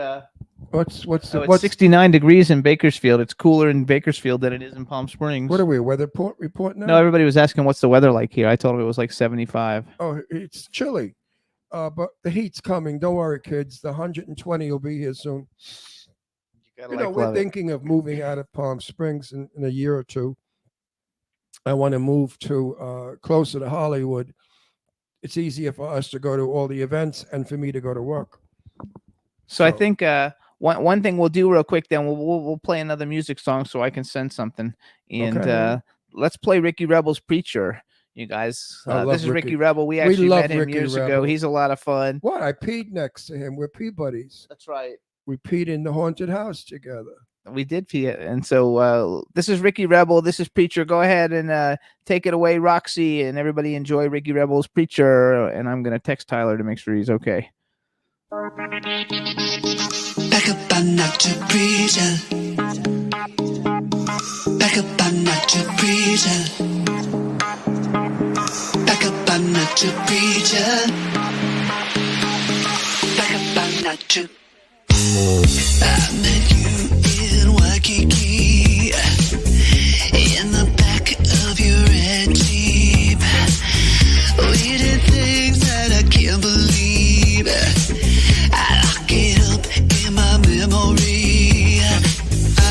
What's it's 69 degrees in Bakersfield. It's cooler in Bakersfield than it is in Palm Springs. what are we, a weather report now? No, everybody was asking what's the weather like here. I told him it was like 75. Oh, it's chilly. But the heat's coming. Don't worry, kids. The 120 will be here soon. You know, we're thinking of moving out of Palm Springs in a year or two. I want to move to closer to Hollywood. It's easier for us to go to all the events and for me to go to work. So I think one thing we'll do real quick, then we'll play another music song so I can send something, and Okay. Let's play Ricky Rebel's Preacher. You guys, I love this is Ricky. Ricky Rebel. We actually love met him Ricky years ago. Rebel. He's a lot of fun. What? I peed next to him. We're pee buddies. That's right. We peed in the haunted house together. We did pee it. And so this is Ricky Rebel. This is Preacher. Go ahead and take it away, Roxy, and everybody enjoy Ricky Rebel's Preacher. And I'm going to text Tyler to make sure he's okay. Back up, I'm not too preacher. Back up, I'm not too preacher. Back up, I'm not too preacher. Back up, I'm not too. I met you in Waikiki, in the back of your red Jeep. We did things that I can't believe. I lock it up in my memory. I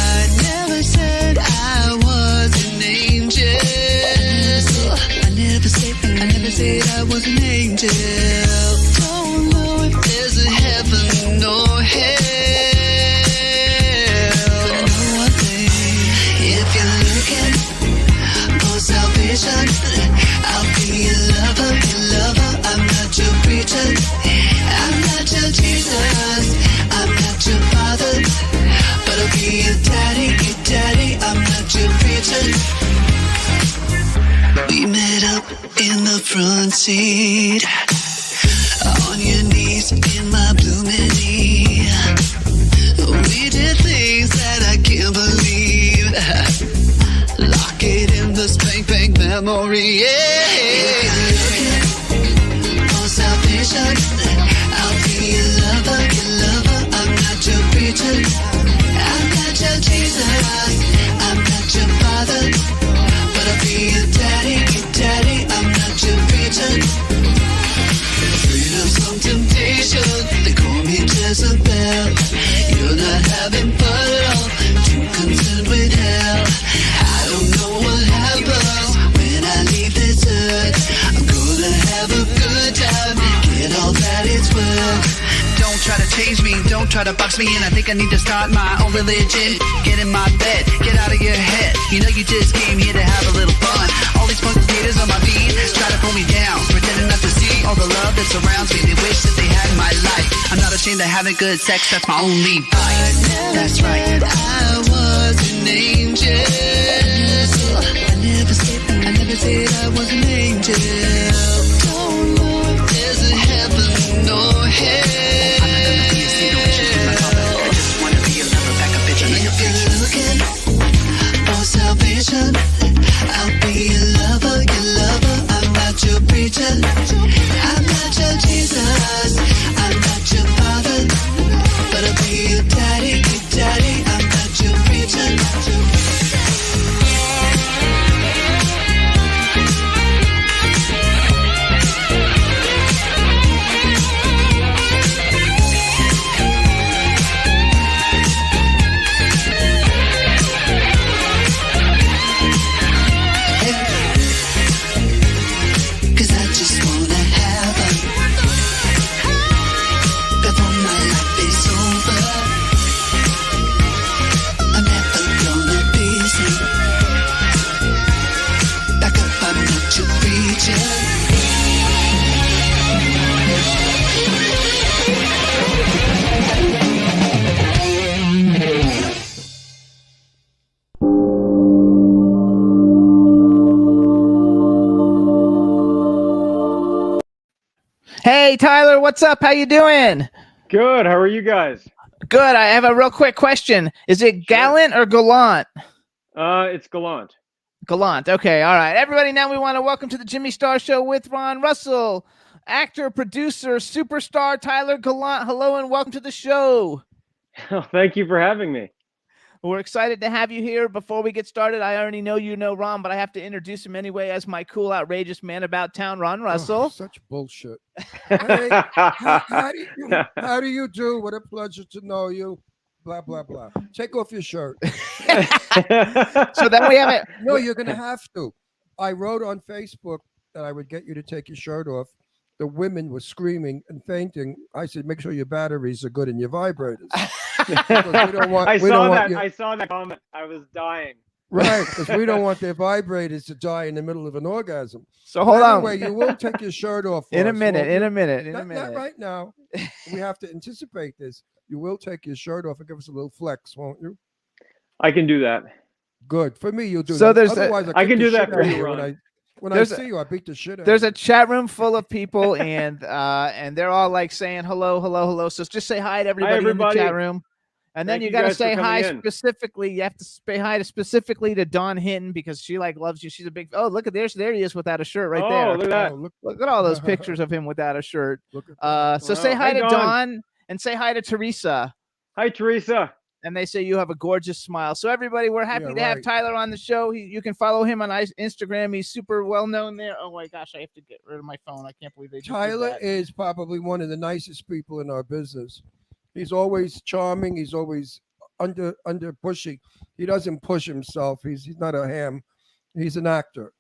never said I was an angel. I never said I was an angel. Don't know if there's a heaven or hell. I know one thing, if you're looking for salvation, I'll be your lover, I'm not your preacher. I'm not your Jesus, I'm not your father, but I'll be your daddy, I'm not your preacher. We met up in the front seat, on your knees in my blue mini. memory. Yeah. For salvation, I'll be your lover, I'm not your preacher. I'm not your Jesus, I'm not your father, but I'll be your daddy, I'm not your preacher. Freedom from temptation, they call me Jezebel. You're not having fun at all, too concerned with hell. I don't know what happens when I leave this earth. I'm gonna have a good time, get all that it's worth. Don't try to change me, don't try to box me in. I think I need to start my own religion. Get in my bed, get out of your head. You know you just came here to have a little fun. All these punk haters on my feet try to pull me down, pretending not to see all the love that surrounds me. They wish that they had my life. I'm not ashamed of having good sex, that's my only vice. That's right, I was an angel. I never said I was an angel. Don't know if there's a heaven or hell. I'm not gonna be a situation from my father. I just wanna be a lover, back a bitch. If you're looking for salvation, I'll be your lover, I'm not your preacher. I'm not your Jesus, I'm not your father, but I'll be your daddy, I'm not your preacher. Cause I just wanna have her before my life is over. I'm never gonna be seen. Back up, I'm not your preacher. Hey, Tyler, what's up? How you doing? Good. How are you guys? Good. I have a real quick question. Is it gallant or gallant? It's Gallant. Gallant. Okay. All right. Everybody, now we want to welcome to the Jimmy Star Show with Ron Russell, actor, producer, superstar Tyler Gallant. Hello and welcome to the show. Thank you for having me. We're excited to have you here. Before we get started, I already know you know Ron, but I have to introduce him anyway as my cool, outrageous man about town, Ron Russell. Oh, such bullshit. Hey, how do you do? What a pleasure to know you. Blah, blah, blah. Take off your shirt. So then we have it. No, you're going to have to. I wrote on Facebook that I would get you to take your shirt off. The women were screaming and fainting. I said, make sure your batteries are good and your vibrators. I saw that comment. I was dying. Right, because we don't want their vibrators to die in the middle of an orgasm. So hold on. Anyway, you will take your shirt off for In a us, minute, won't you? in a minute, in a Not minute. right now. We have to anticipate this. You will take your shirt off and give us a little flex, won't you? I can do that. Good. For me, you'll do So that. there's Otherwise, I can kick do the that shit for out of you, When Ron. I There's a- see you, I beat the shit out There's of a chat room full of people, and they're all like saying hello, hello, hello. So just say hi to everybody, in the everybody. chat room. And then Thank you you got to guys for say coming hi in. specifically. You have to say hi to specifically to Dawn Hinton because she like loves you. She's a big. Oh, look at there he is without a shirt right Oh, there. look at that. Oh, Look at all those pictures of him without a shirt. look at that. So Wow. say hi Hi, to Dawn. Dawn and say hi to Teresa. Hi, Teresa. And they say you have a gorgeous smile. So everybody, we're happy Yeah, to have right. Tyler on the show. You can follow him on Instagram. He's super well known there. Oh my gosh, I have to get rid of my phone. I can't believe they just did Tyler that. is probably one of the nicest people in our business. He's always charming. He's always under pushy. He doesn't push himself. He's not a ham. He's an actor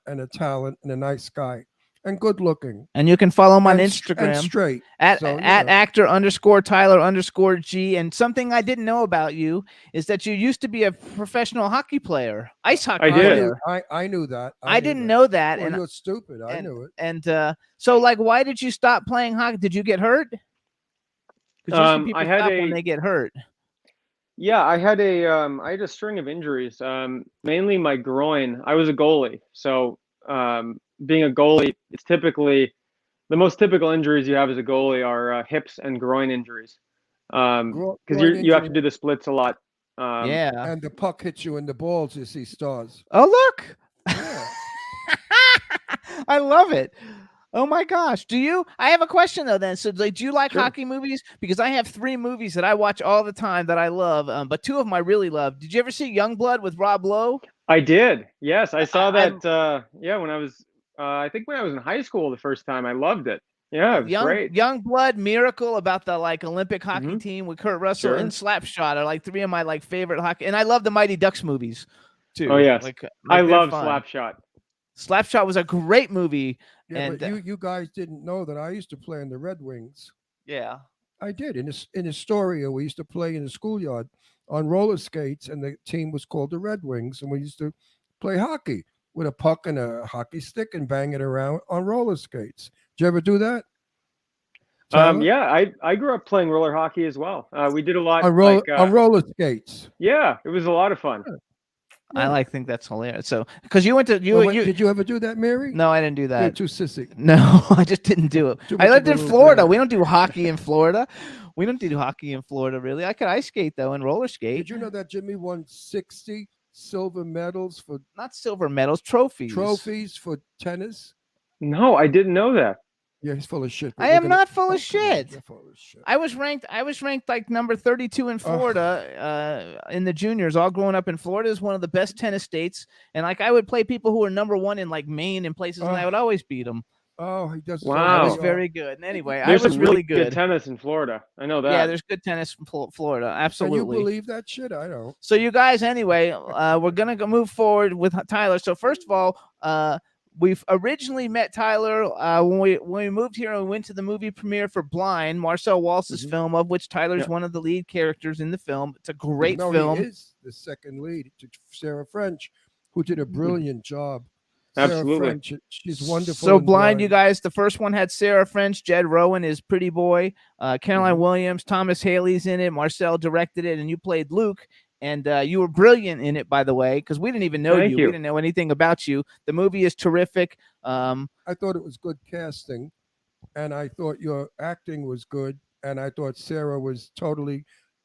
and a talent and a nice guy and good looking. And you can follow him on and Instagram straight. at So, you at know. actor_Tyler_G. And something I didn't know about you is that you used to be a professional hockey player, ice hockey I did. player. I knew that. I didn't know that. Well, And you're stupid. I knew it. And so, like, why did you stop playing hockey? Did you get hurt? Because people I had stop when they get hurt. Yeah, I had a string of injuries. Mainly my groin. I was a goalie, so being a goalie, it's typically the most typical injuries you have as a goalie are hips and groin injuries. Because Groin you have to injury. do the splits a lot. Yeah. And the puck hits you in the balls, you see stars. Oh, look. Yeah. I love it. Oh my gosh. I have a question though then. So like, do you like Sure. hockey movies? Because I have 3 movies that I watch all the time that I love, but 2 of them I really love. Did you ever see Youngblood with Rob Lowe? I did. Yes, I saw I- that. Yeah, when I was, I think when I was in high school the first time, I loved it. Yeah, it was great. Youngblood, Miracle, about the like Olympic hockey Mhm. team with Kurt Russell, Sure. and Slapshot are like 3 of my like favorite hockey. And I love the Mighty Ducks movies too. Oh yes, like I they're love fun. Slapshot. Slapshot was a great movie. Yeah, And but you guys didn't know that I used to play in the Red Wings. yeah. I did in Astoria. We used to play in the schoolyard on roller skates, and the team was called the Red Wings, and we used to play hockey with a puck and a hockey stick and bang it around on roller skates. Did you ever do that? Tyler? Yeah, I grew up playing roller hockey as well. We did a lot. on roller skates. Yeah, it was a lot of fun. I think that's hilarious. So because you went to Did you ever do that, Mary? No, I didn't do You're that. too sissy. No, I just didn't do it. Too I much lived of a in little Florida. girl. We don't do hockey in Florida. We don't do hockey in Florida, really. I could ice skate though and roller skate. Did you know that Jimmy won 60 silver medals for Not silver medals, trophies. trophies for tennis? No, I didn't know that. Yeah, he's full of shit. but I we're am gonna- not full of Oh, come on, shit. you're full of shit. I was ranked like number 32 in Florida in the juniors. All growing up in Florida is one of the best tennis states, and like I would play people who were number 1 in like Maine and places, and I would always beat them. Oh, he does. Wow. I was Oh. very good. And anyway, There's I was some really good. tennis in Florida. I know that. Yeah, there's good tennis in Florida. Can Absolutely. you believe that shit? I don't. So you guys, anyway, we're gonna move forward with Tyler. So first of all, we've originally met Tyler when we moved here and we went to the movie premiere for Blind, Marcel Waltz's film, of which Tyler's Yep. one of the lead characters in the film. It's a great No, film. he is the second lead to Sarah French, who did a brilliant job. Sarah Absolutely. French, she's wonderful. So in Blind, you guys. The first one had Sarah French, Jed Rowan is Pretty Boy, Caroline Mm-hmm. Williams, Thomas Haley's in it. Marcel directed it, and you played Luke. And you were brilliant in it, by the way, because we didn't even know Thank you. you. We didn't know anything about you. The movie is terrific. I thought it was good casting, and I thought your acting was good, and I thought Sarah was totally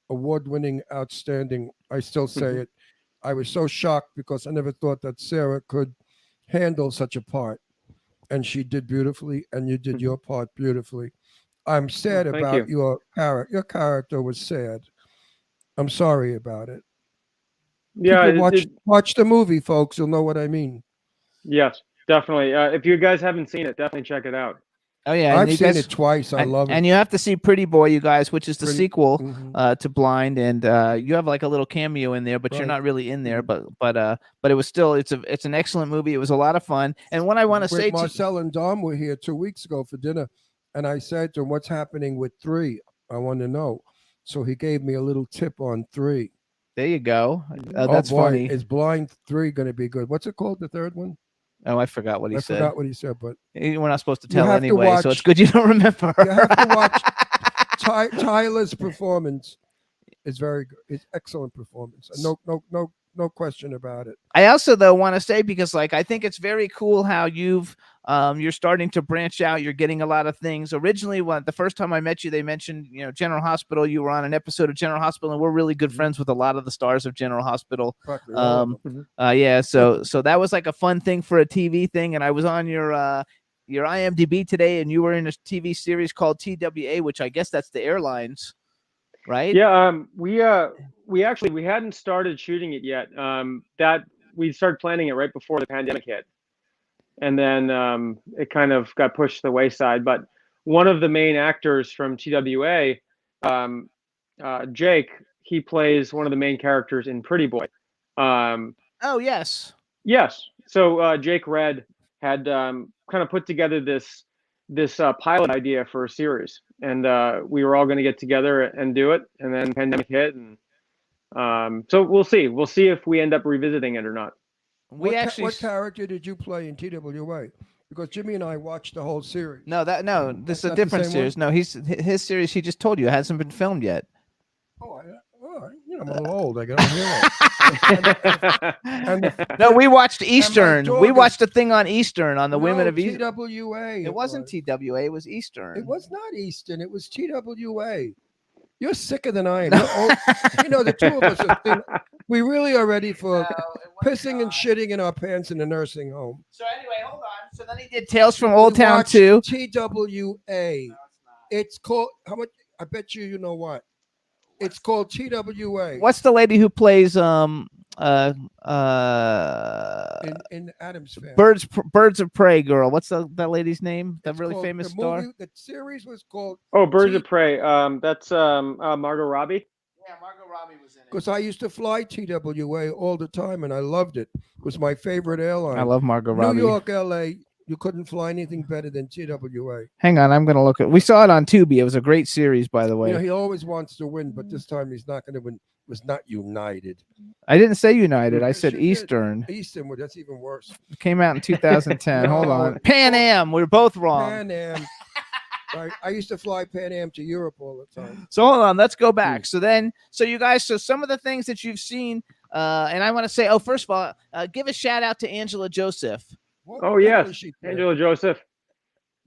award-winning, outstanding. I still say Mhm. it. I was so shocked because I never thought that Sarah could handle such a part, and she did beautifully, and you did Mhm. your part beautifully. I'm sad thank about you. your character. Your character was sad. I'm sorry about it. Yeah, People watch the movie, folks. You'll know what I mean. yes, definitely. If you guys haven't seen it, definitely check it out. Oh yeah, and I've you seen guys- it twice. I love it. And you have to see Pretty Boy, you guys, which is the Pretty- sequel Mhm. to Blind, and you have like a little cameo in there, but you're Right. not really in there. But it was still it's an excellent movie. It was a lot of fun. And what I want to With say to Marcel and Dom were here 2 weeks ago for dinner, and I said to him, "What's happening with 3? I want to know." So he gave me a little tip on 3. there you go. Oh That's boy, funny. is Blind 3 going to be good? What's it called? The third one? Oh, I forgot what he I said. forgot what he said, but We're not supposed to You tell have to anyway, so it's watch- good you don't remember. you have to watch Tyler's performance. Is very good. It's excellent performance. No question about it. I also though want to say, because like I think it's very cool how you're starting to branch out. You're getting a lot of things. Originally, the first time I met you, they mentioned General Hospital. You were on an episode of General Hospital, and we're really good friends with a lot of the stars of General Hospital. Practically all of Mm-hmm. them. Yeah, so that was like a fun thing for a TV thing. And I was on your IMDb today, and you were in a TV series called TWA, which I guess that's the airlines, right? Yeah, we hadn't started shooting it yet. That we started planning it right before the pandemic hit, and then it kind of got pushed to the wayside. But one of the main actors from TWA, Jake, he plays one of the main characters in Pretty Boy. Oh yes. Yes. So Jake Red had kind of put together this pilot idea for a series, and we were all going to get together and do it, and then pandemic hit, and so we'll see. We'll see if we end up revisiting it or not. We actually What character did you play in TWA? Because Jimmy and I watched the whole series. no, this is That's a not the different same series. No, his series. He just told you it hasn't been filmed yet. I'm a little old. I get on here. And the, No, we watched Eastern. dog We is- watched a thing on Eastern on the Women of Eastern. TWA. It wasn't was. TWA. It was Eastern. It was not Eastern. It was TWA. You're sicker than I am. You're old. The two of us are thin. We really are ready for. No, it pissing and shitting in our pants in the nursing home. So anyway, hold on. So then he did Tales from Old We Town watched 2. TWA. It's called, how much? I bet you know what. It's called TWA. What's the lady who plays in Adam's Family? Birds of Prey girl? What's that lady's name? That It's really called- famous the star? movie- the series was called. Oh, Birds of Prey. That's Margot Robbie. Yeah, Margot Robbie was in it. Because I used to fly TWA all the time, and I loved it. It was my favorite airline. I love Margot New Robbie. York, LA. You couldn't fly anything better than TWA. Hang on, I'm gonna look at. We saw it on Tubi. It was a great series, by the way. You know, he always wants to win, but this time he's not going to win. It was not United. I didn't say United. I Yes, said you did. Eastern. Eastern, well, that's even worse. It came out in 2010. Hold No. on. Pan Am. We're both wrong. Pan Am. I used to fly Pan Am to Europe all the time. So hold on, let's go back. So you guys, so some of the things that you've seen, and I want to say, first of all, give a shout out to Angela Joseph. What Oh role yes, does she play? Angela Joseph.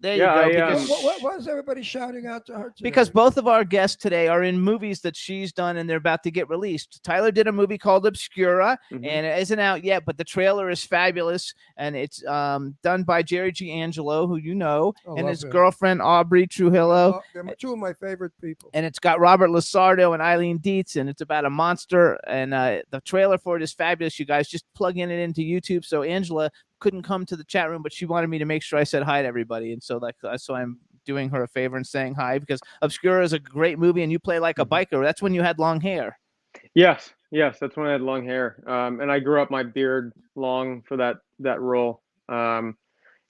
There Yeah, you go. I, Because, Why is everybody shouting out to her today? because both of our guests today are in movies that she's done and they're about to get released. Tyler did a movie called Obscura, Mhm. and it isn't out yet, but the trailer is fabulous, and it's done by Jerry G. Angelo, who you know, I and love his him. girlfriend Aubrey Trujillo. They're two of my favorite people. And it's got Robert Lasardo and Eileen Dietz, and it's about a monster. And the trailer for it is fabulous. You guys just plug in it into YouTube. So Angela couldn't come to the chat room, but she wanted me to make sure I said hi to everybody. And so so I'm doing her a favor and saying hi, because Obscura is a great movie, and you play like a biker. That's when you had long hair. Yes, that's when I had long hair, and I grew up my beard long for that role.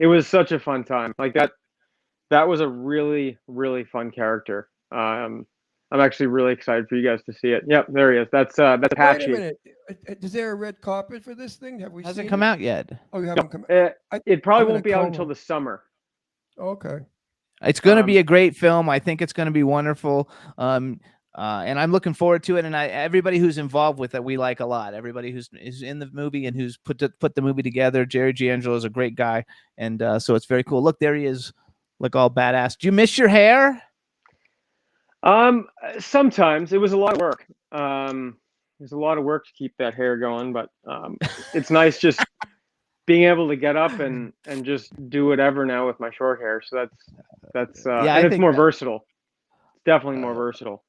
It was such a fun time. Like that was a really fun character. I'm actually really excited for you guys to see it. Yep, there he is. That's Wait a Patchy. minute. Is there a red carpet for this thing? Have we Hasn't seen come it? out yet. Oh, you haven't come It probably I'm in won't a be out coma. until the summer. Okay. It's going to be a great film. I think it's going to be wonderful. And I'm looking forward to it. And everybody who's involved with it, we like a lot. Everybody who's in the movie and who's put the movie together. Jerry G. Angelo is a great guy, and so it's very cool. Look, there he is, look all badass. Do you miss your hair? Sometimes it was a lot of work. There's a lot of work to keep that hair going, but it's nice just being able to get up and just do whatever now with my short hair. So that's Yeah, I and it's think more that- versatile. It's definitely more versatile.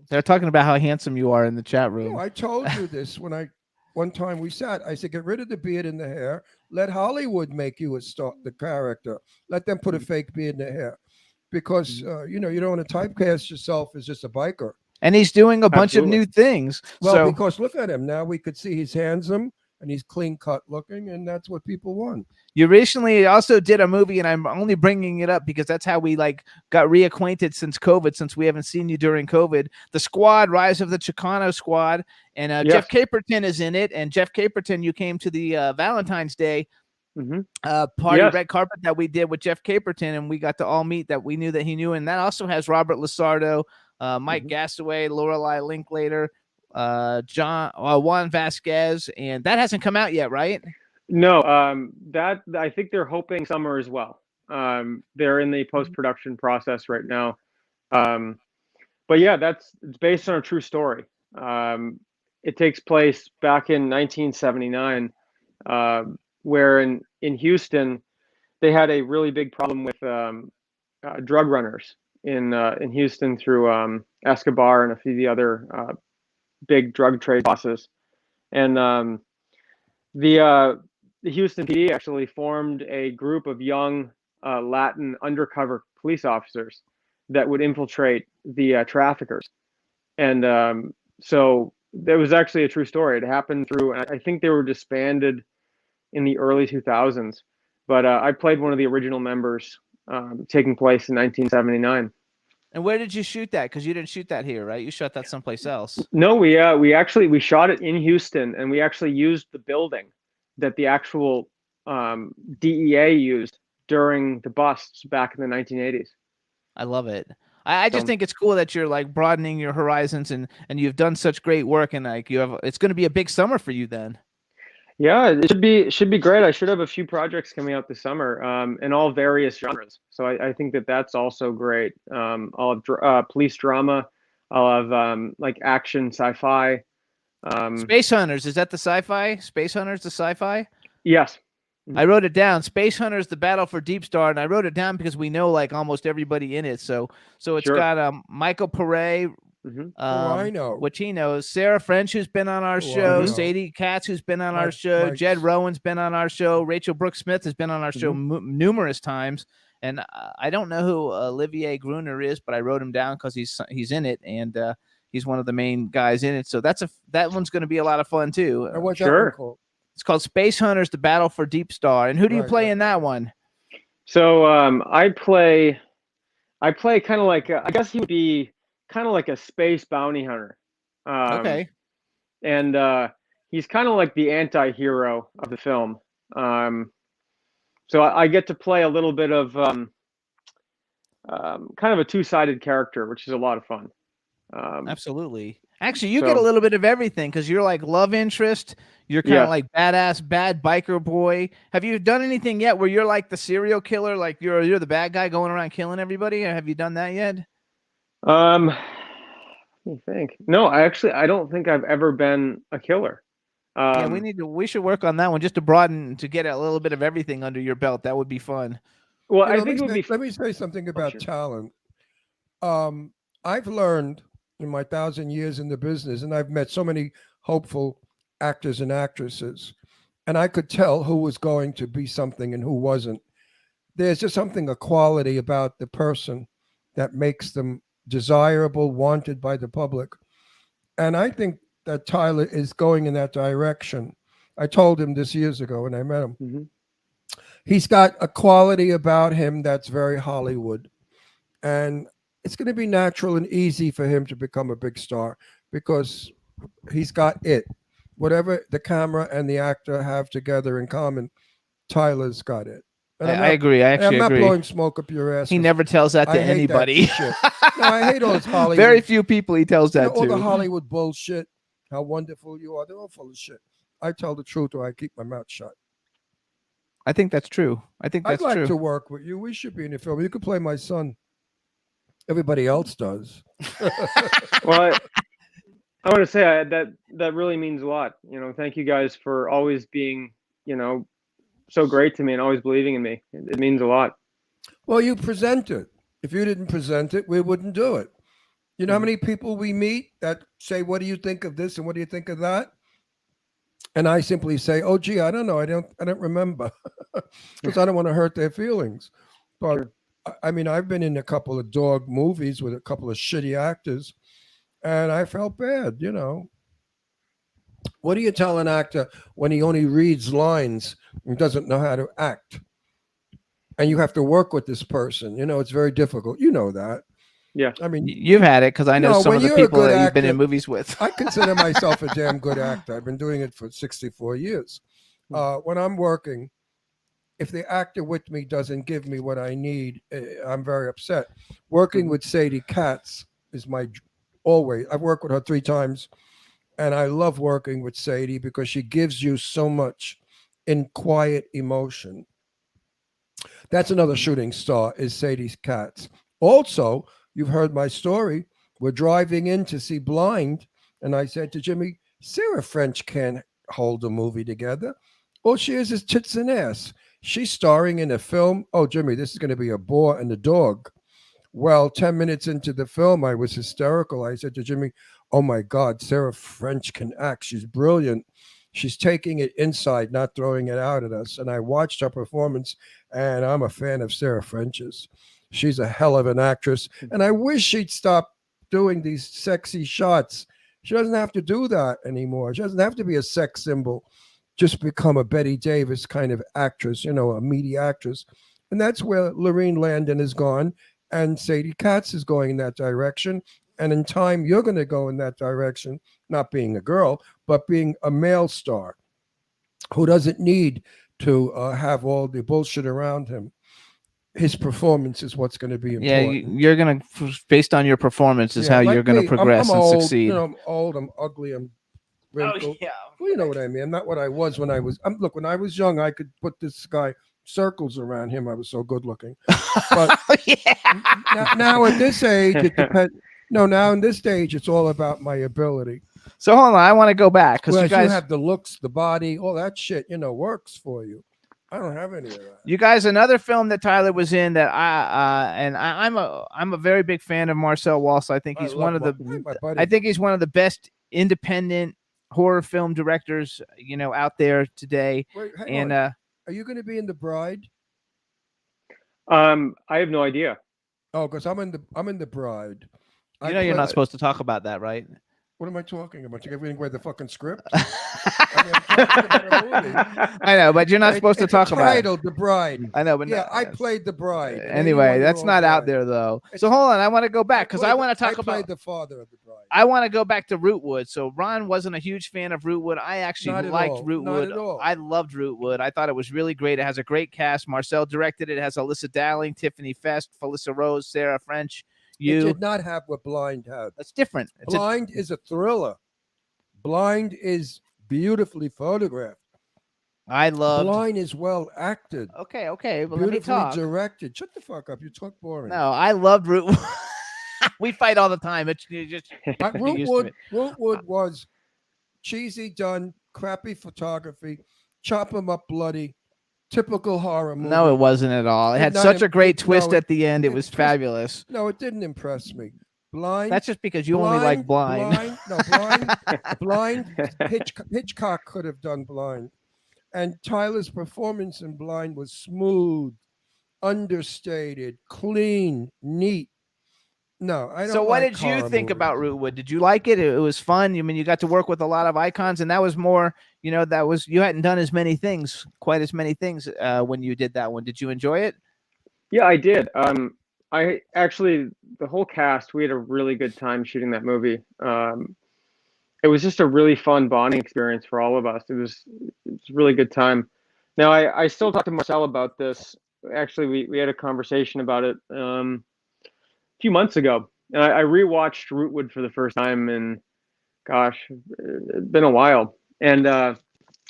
They're talking about how handsome you are in the chat room. No, I told you this one time we sat. I said, get rid of the beard and the hair. Let Hollywood make you the character. Let them put a fake beard in the hair, because you don't want to typecast yourself as just a biker. And he's doing a bunch of Absolutely. new things. Well, so because look at him now. We could see he's handsome and he's clean cut looking, and that's what people want. you recently also did a movie, and I'm only bringing it up because that's how we got reacquainted since COVID, since we haven't seen you during COVID. The Squad, Rise of the Chicano Squad, and Yes. Jeff Caperton is in it. And Jeff Caperton, you came to the Valentine's Day Mhm. party Yes. red carpet that we did with Jeff Caperton, and we got to all meet that we knew that he knew. And that also has Robert Lasardo, Mike Gastaway, Lorelai Linklater, Juan Vasquez, and that hasn't come out yet, right? No, that I think they're hoping summer as well. They're in the post-production process right now. But yeah, it's based on a true story. It takes place back in 1979, where in Houston, they had a really big problem with drug runners in Houston through Escobar and a few of the other big drug trade bosses. And the Houston PD actually formed a group of young Latin undercover police officers that would infiltrate the traffickers. And so there was actually a true story. It happened through, and I think they were disbanded in the early 2000s. But I played one of the original members, taking place in 1979. And where did you shoot that? Because you didn't shoot that here, right? You shot that someplace else. No, we shot it in Houston, and we actually used the building that the actual DEA used during the busts back in the 1980s. I love it. I just So- think it's cool that you're broadening your horizons, and you've done such great work, and it's going to be a big summer for you then. Yeah, it should be great. I should have a few projects coming out this summer, in all various genres. So I think that's also great. I'll have police drama. I'll have action, sci-fi, Space Hunters, is that the sci-fi? Space Hunters, the sci-fi? Yes. I wrote it down. Space Hunters, the Battle for Deep Star, and I wrote it down because we know like almost everybody in it. So it's Sure. got Michael Pare, I know. which he knows, Sarah French, who's been on our I show, know. Sadie Katz, who's been on our Mike- show, Mike's- Jed Rowan's been on our show, Rachel Brooks Smith has been on our show numerous times, and I don't know who Olivier Gruner is, but I wrote him down because he's in it, and he's one of the main guys in it. So that one's going to be a lot of fun too. And what's that one Sure. called? It's called Space Hunters: The Battle for Deep Star. And who do you Right, play right. in that one? So I play kind of like I guess he would be kind of like a space bounty hunter. Okay. And he's kind of like the anti-hero of the film. So I get to play a little bit of kind of a two-sided character, which is a lot of fun. Absolutely. Actually, you get a so- little bit of everything because you're like love interest. You're kind of Yeah. like badass, bad biker boy. Have you done anything yet where you're like the serial killer, like you're the bad guy going around killing everybody? Or have you done that yet? Let me think. No, I don't think I've ever been a killer. Yeah, we should work on that one just to broaden, to get a little bit of everything under your belt. That would be fun. Well, You I know, think it would be. let me say something about sure. talent. I've learned in my 1,000 years in the business, and I've met so many hopeful actors and actresses, and I could tell who was going to be something and who wasn't. There's just something, a quality about the person that makes them desirable, wanted by the public. And I think that Tyler is going in that direction. I told him this years ago when I met him. Mhm. He's got a quality about him that's very Hollywood. And it's going to be natural and easy for him to become a big star because he's got it. Whatever the camera and the actor have together in common, Tyler's got it. And I agree. I and I'm actually not agree. blowing smoke up your ass. He 'cause never tells that I to hate that anybody. shit. No, I hate all this Hollywood. Very few people he tells You know, that all to. the Hollywood bullshit, how wonderful you are. They're all full of shit. I tell the truth or I keep my mouth shut. I think that's true. I think I'd that's like true. to work with you. We should be in a film. You could play my son. Everybody else does. Well, I want to say that really means a lot. Thank you guys for always being, so great to me and always believing in me. It means a lot. Well, you present it. If you didn't present it, we wouldn't do it. You know how many people we meet that say, "What do you think of this and what do you think of that?" And I simply say, "Oh, gee, I don't know. I don't remember," because I don't want to hurt their feelings. But Sure. I mean, I've been in a couple of dog movies with a couple of shitty actors, and I felt bad. What do you tell an actor when he only reads lines and doesn't know how to act? And you have to work with this person. It's very difficult. You know that. Yeah. I mean, You've had it because I know No, some when of the you're a people good that you've been in actor- movies with. I consider myself a damn good actor. I've been doing it for 64 years. When I'm working, if the actor with me doesn't give me what I need, I'm very upset. Working with Sadie Katz is always. I've worked with her 3 times, and I love working with Sadie because she gives you so much in quiet emotion. That's another shooting star is Sadie Katz. Also, you've heard my story. We're driving in to see Blind, and I said to Jimmy, Sarah French can't hold a movie together. All she is tits and ass. She's starring in a film. Oh, Jimmy, this is going to be a boar and a dog. Well, 10 minutes into the film, I was hysterical. I said to Jimmy, oh my God, Sarah French can act. She's brilliant. She's taking it inside, not throwing it out at us. And I watched her performance, and I'm a fan of Sarah French's. She's a hell of an actress. And I wish she'd stop doing these sexy shots. She doesn't have to do that anymore. She doesn't have to be a sex symbol. Just become a Betty Davis kind of actress, a meaty actress. And that's where Lorene Landon has gone, and Sadie Katz is going in that direction. And in time, you're going to go in that direction, not being a girl, but being a male star who doesn't need to have all the bullshit around him. His performance is what's going to be important. Yeah, you're going to, based on your performance, is how like you're going me, to progress I'm and old, succeed. I'm old, I'm ugly, I'm wrinkled. Well, you know what I mean. I'm not what I was when I was. Look, when I was young, I could put this guy circles around him. I was so good looking. But now at this age, it depends. No, now in this stage, it's all about my ability. So hold on, I want to go back because Whereas you guys, have the looks, the body, all that shit, works for you. I don't have any of that. you guys, another film that Tyler was in that I'm a very big fan of Marcel Walsh. I think he's one of the my buddy. I think he's one of the best independent horror film directors out there today. Wait, hang And on. Are you going to be in The Bride? I have no idea. Oh, because I'm in the Bride. you're not supposed to talk about that, right? What am I talking about? You giving away the fucking script? I mean, I'm talking about a movie. I know, but you're not supposed to It's talk about it. titled The Bride. I know, but Yeah, no, I played the bride. Anyway, that's not out there though. So hold on, I want to go back because I want to talk I played about. the father of the bride. I want to go back to Rootwood. So Ron wasn't a huge fan of Rootwood. I actually Not at liked all. Rootwood. Not at all. I loved Rootwood. I thought it was really great. It has a great cast. Marcel directed it. It has Alyssa Dowling, Tiffany Fest, Felissa Rose, Sarah French. It did not have what Blind had. That's different. Blind is a thriller. Blind is beautifully photographed. I loved. Blind is well acted. Okay, but let me Beautifully talk. directed. Shut the fuck up. You talk boring. No, I loved Rootwood. We fight all the time. It's you just Rootwood was cheesy done, crappy photography, chop 'em up bloody, typical horror movie. No, it wasn't at all. It Did had not such a im- great no, twist it- at the end. It it was twist- fabulous. No, it didn't impress me. Blind. That's just because you only like Blind. Blind. Hitchcock could have done Blind, and Tyler's performance in Blind was smooth, understated, clean, neat. No, I don't. So what like did you horror think movies. about Rootwood? Did you like it? It was fun. I mean, you got to work with a lot of icons, and that was more, that was, you hadn't done quite as many things when you did that one. Did you enjoy it? Yeah, I did. I actually, the whole cast, we had a really good time shooting that movie. It was just a really fun bonding experience for all of us. It was a really good time. Now, I still talk to Marcel about this. Actually, we had a conversation about it a few months ago. And I rewatched Rootwood for the first time, and gosh, it's been a while. And I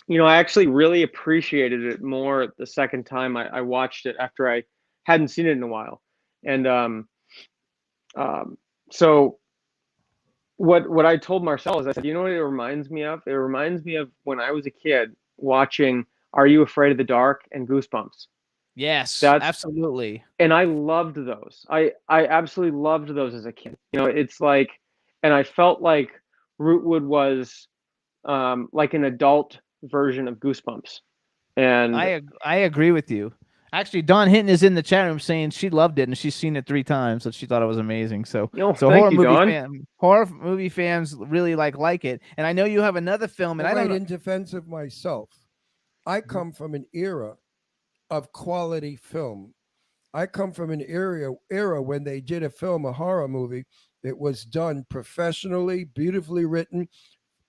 actually really appreciated it more the second time I watched it after I hadn't seen it in a while. And so what I told Marcel is, I said, you know what it reminds me of? It reminds me of when I was a kid watching Are You Afraid of the Dark and Goosebumps. Yes, That's- absolutely. And I loved those. I absolutely loved those as a kid. It's like, and I felt like Rootwood was like an adult version of Goosebumps. And I agree with you. Actually, Dawn Hinton is in the chat room saying she loved it and she's seen it 3 times, so she thought it was amazing. So, thank horror you, movie Dawn. horror movie fans really like it. And I know you have another film, and I don't know. In defense of myself, I come from an era of quality film. I come from an era when they did a film, a horror movie. It was done professionally, beautifully written,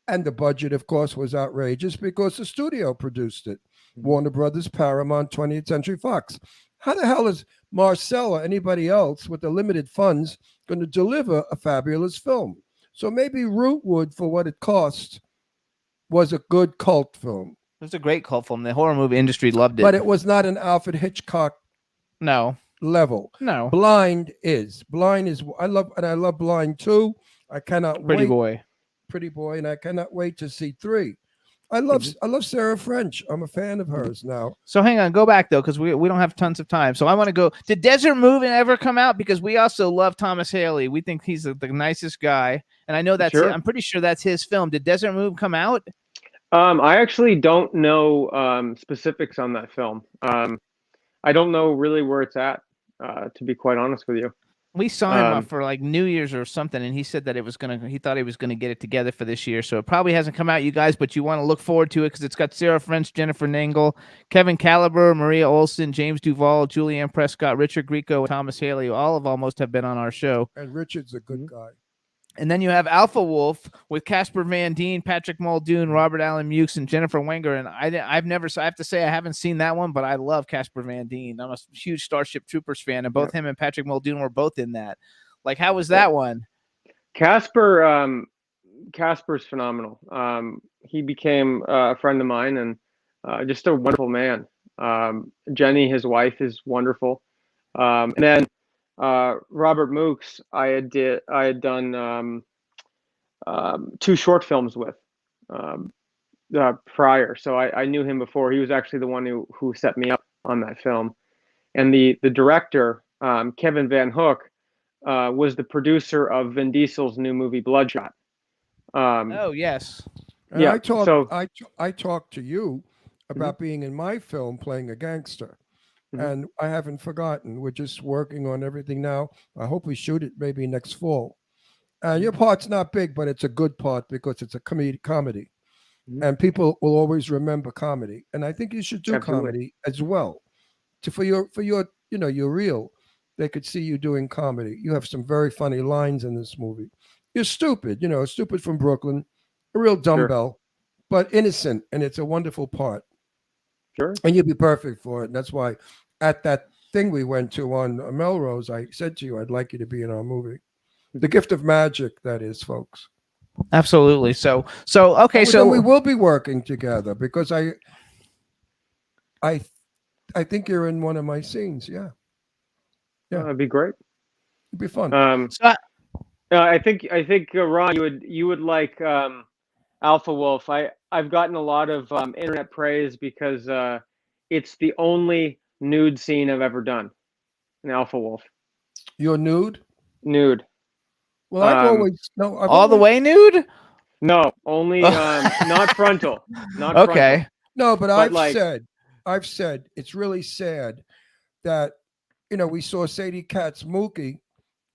and the budget, of course, was outrageous because the studio produced it. Warner Brothers, Paramount, 20th Century Fox. How the hell is Marcel or anybody else with the limited funds going to deliver a fabulous film? So maybe Rootwood, for what it cost, was a good cult film. It was a great cult film. The horror movie industry loved it. But it was not an Alfred Hitchcock no level. No. Blind is. I love Blind too. I cannot Pretty wait. Boy. Pretty Boy, and I cannot wait to see 3. I love Sarah French. I'm a fan of hers now. So hang on, go back though, because we don't have tons of time. So I want to go. Did Desert Moon ever come out? Because we also love Thomas Haley. We think he's the nicest guy, and I know that's. Sure. I'm pretty sure that's his film. Did Desert Moon come out? I actually don't know specifics on that film. I don't know really where it's at, to be quite honest with you. We saw him up for like New Year's or something, and he said that he thought he was gonna get it together for this year. So it probably hasn't come out, you guys, but you want to look forward to it because it's got Sarah French, Jennifer Nangle, Kevin Caliber, Maria Olsen, James Duvall, Julianne Prescott, Richard Grieco, and Thomas Haley. All of almost have been on our show. And Richard's a good guy. And then you have Alpha Wolf with Casper Van Dien, Patrick Muldoon, Robert Allen Mukes, and Jennifer Wenger. And I have to say I haven't seen that one, but I love Casper Van Dien. I'm a huge Starship Troopers fan, and both him and Patrick Muldoon were both in that. Like, how was that one? Casper's phenomenal. He became a friend of mine and just a wonderful man. Jenny, his wife, is wonderful. And then Robert Mooks, I had done two short films with prior. So I knew him before. He was actually the one who set me up on that film. And the director, Kevin Van Hook, was the producer of Vin Diesel's new movie Bloodshot. Oh yes. And Yeah, I talked. so- I talked to you about being in my film playing a gangster, Mhm. and I haven't forgotten. We're just working on everything now. I hope we shoot it maybe next fall. And your part's not big, but it's a good part because it's a comedy, Mhm. and people will always remember comedy. And I think you should do Absolutely. comedy as well. For your your reel, they could see you doing comedy. You have some very funny lines in this movie. You're stupid, stupid from Brooklyn, a real dumbbell, but innocent, and it's a wonderful part. Sure. And you'd be perfect for it. And that's why at that thing we went to on Melrose, I said to you, I'd like you to be in our movie. The Gift of Magic, that is, folks. Absolutely. So okay. Well, So then we will be working together because I think you're in one of my scenes. Yeah, Yeah. That'd be great. it'd be fun. so I think Ron, you would like Alpha Wolf. I've gotten a lot of internet praise because it's the only nude scene I've ever done in Alpha Wolf. You're nude. Nude. Well, I've Um, always no. I've all the always- way nude. No, only not frontal. Not Okay. frontal. No, but like- I've said it's really sad that we saw Sadie Katz Mookie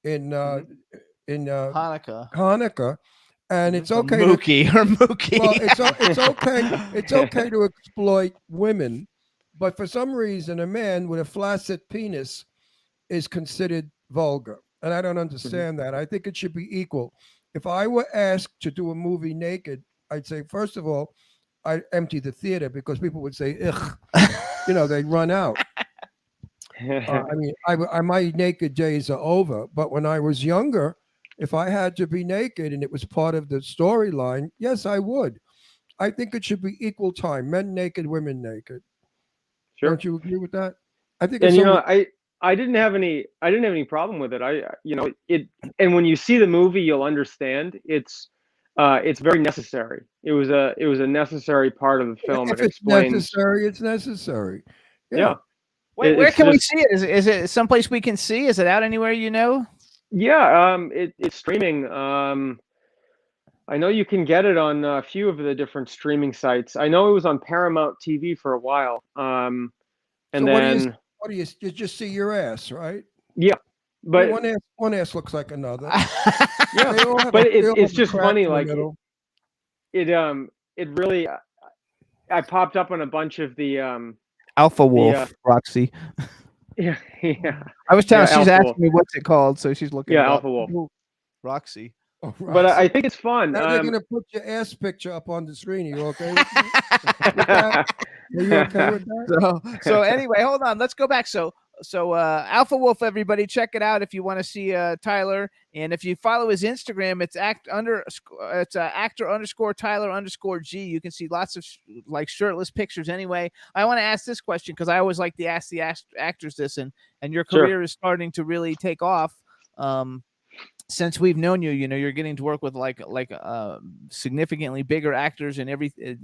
in Hanukkah. Hanukkah, and it's Or okay. To, Mookie or Mookie. well, it's okay. It's okay to exploit women, but for some reason, a man with a flaccid penis is considered vulgar, and I don't understand that. I think it should be equal. If I were asked to do a movie naked, I'd say first of all, I'd empty the theater because people would say, "Ugh," they'd run out. I mean, my naked days are over. But when I was younger, if I had to be naked and it was part of the storyline, yes, I would. I think it should be equal time: men naked, women naked. Sure. Don't you agree with that? I think. And it's only- I didn't have any problem with it. And when you see the movie, you'll understand it's very necessary. It was a necessary part of the film. if It it's explains. necessary, it's necessary. Yeah. Where it's can we just- see it? Is it someplace we can see? Is it out anywhere you know? Yeah. It's streaming. I know you can get it on a few of the different streaming sites. I know it was on Paramount TV for a while. And So then, what do you just see your ass, right? but one ass looks like another. yeah, They all have but they all it's have a just crack funny. in the Like middle. it really. I popped up on a bunch of the Alpha Wolf, Yeah. Roxy. yeah. I was telling Yeah, she's Alpha asking Wolf. me what's it called, so she's looking. Yeah, it up. Alpha Wolf. Roxy. Oh, But right. I think it's fun. Now they're gonna put your ass picture up on the screen. Are you okay with that? Are you okay with that? So anyway, hold on. Let's go back. So Alpha Wolf, everybody, check it out if you want to see Tyler. And if you follow his Instagram, it's actor_Tyler_G. You can see lots of like shirtless pictures. Anyway, I want to ask this question because I always like to ask the actors this, and your Sure. career is starting to really take off. Since we've known you, you're getting to work with like significantly bigger actors, and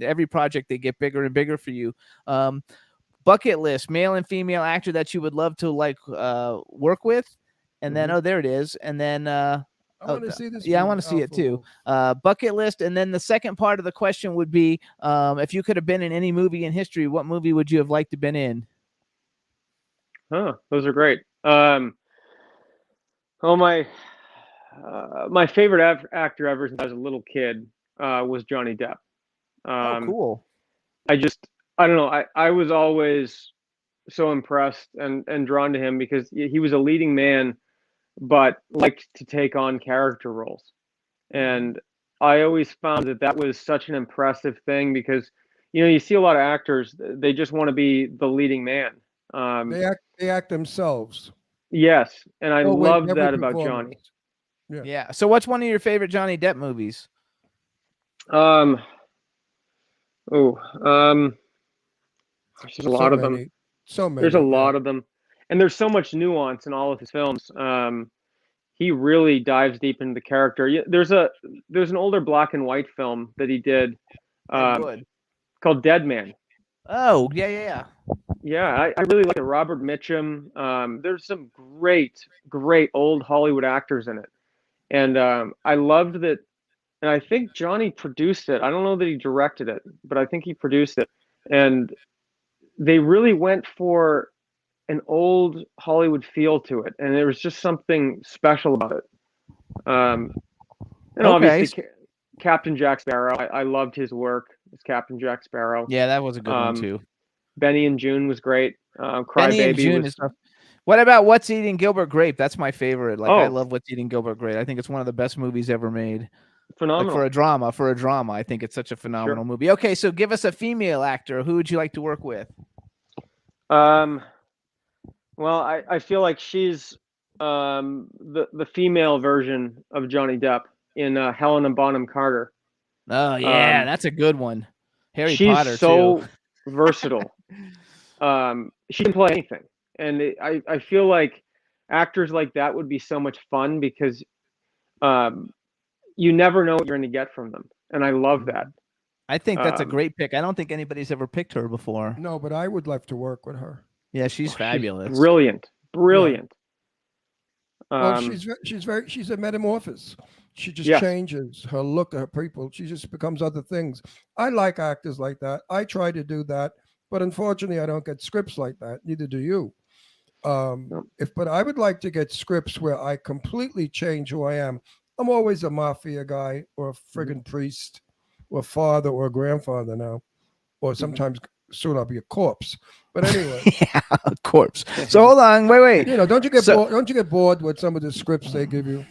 every project they get bigger and bigger for you. Bucket list, male and female actor that you would love to work with, and then there it is, and then I want to see this. yeah, I movie, want to see it Alpha too. Wolf. Bucket list, and then the second part of the question would be, if you could have been in any movie in history, what movie would you have liked to been in? Huh, those are great. My favorite actor ever since I was a little kid was Johnny Depp. Cool. I don't know. I was always so impressed and drawn to him because he was a leading man, but liked to take on character roles. And I always found that was such an impressive thing because, you see a lot of actors, they just want to be the leading man. They act themselves. Yes. And I Oh, wait, love every that about performance. Johnny. Yeah. So what's one of your favorite Johnny Depp movies? There's a lot of them. So many. There's a lot of them, and there's so much nuance in all of his films. he really dives deep into the character. There's an older black and white film that he did Good. called Dead Man. Oh, yeah. Yeah, I really like it. Robert Mitchum. There's some great old Hollywood actors in it, and I loved that. And I think Johnny produced it. I don't know that he directed it, but I think he produced it. And they really went for an old Hollywood feel to it, and there was just something special about it. And obviously, Captain Jack Sparrow. I loved his work as Captain Jack Sparrow. Yeah, that was a good one too. Benny and June was great. Cry Benny and Baby June was. is What about What's Eating Gilbert Grape? That's my favorite. Like, I Oh. love What's Eating Gilbert Grape. I think it's one of the best movies ever made. Phenomenal. Like for a drama, I think it's such a phenomenal movie. Okay, so give us a female actor. Who would you like to work with? Well, I feel like she's the female version of Johnny Depp in Helena Bonham Carter. Oh yeah, that's a good one. Harry She's Potter so too. versatile. She can play anything, and I feel like actors like that would be so much fun because you never know what you're going to get from them, and I love that. I think that's a great pick. I don't think anybody's ever picked her before. No, but I would love to work with her. Yeah, she's fabulous. Brilliant. Well, she's a metamorphosis. She just Yes. changes her look, her people. She just becomes other things. I like actors like that. I try to do that, but unfortunately, I don't get scripts like that. Neither do you. But I would like to get scripts where I completely change who I am. I'm always a mafia guy or a friggin' priest or father or grandfather now, or sometimes soon I'll be a corpse. But anyway, Yeah, a corpse. So hold on, wait. you know, don't you get So- bored? Don't you get bored with some of the scripts they give you?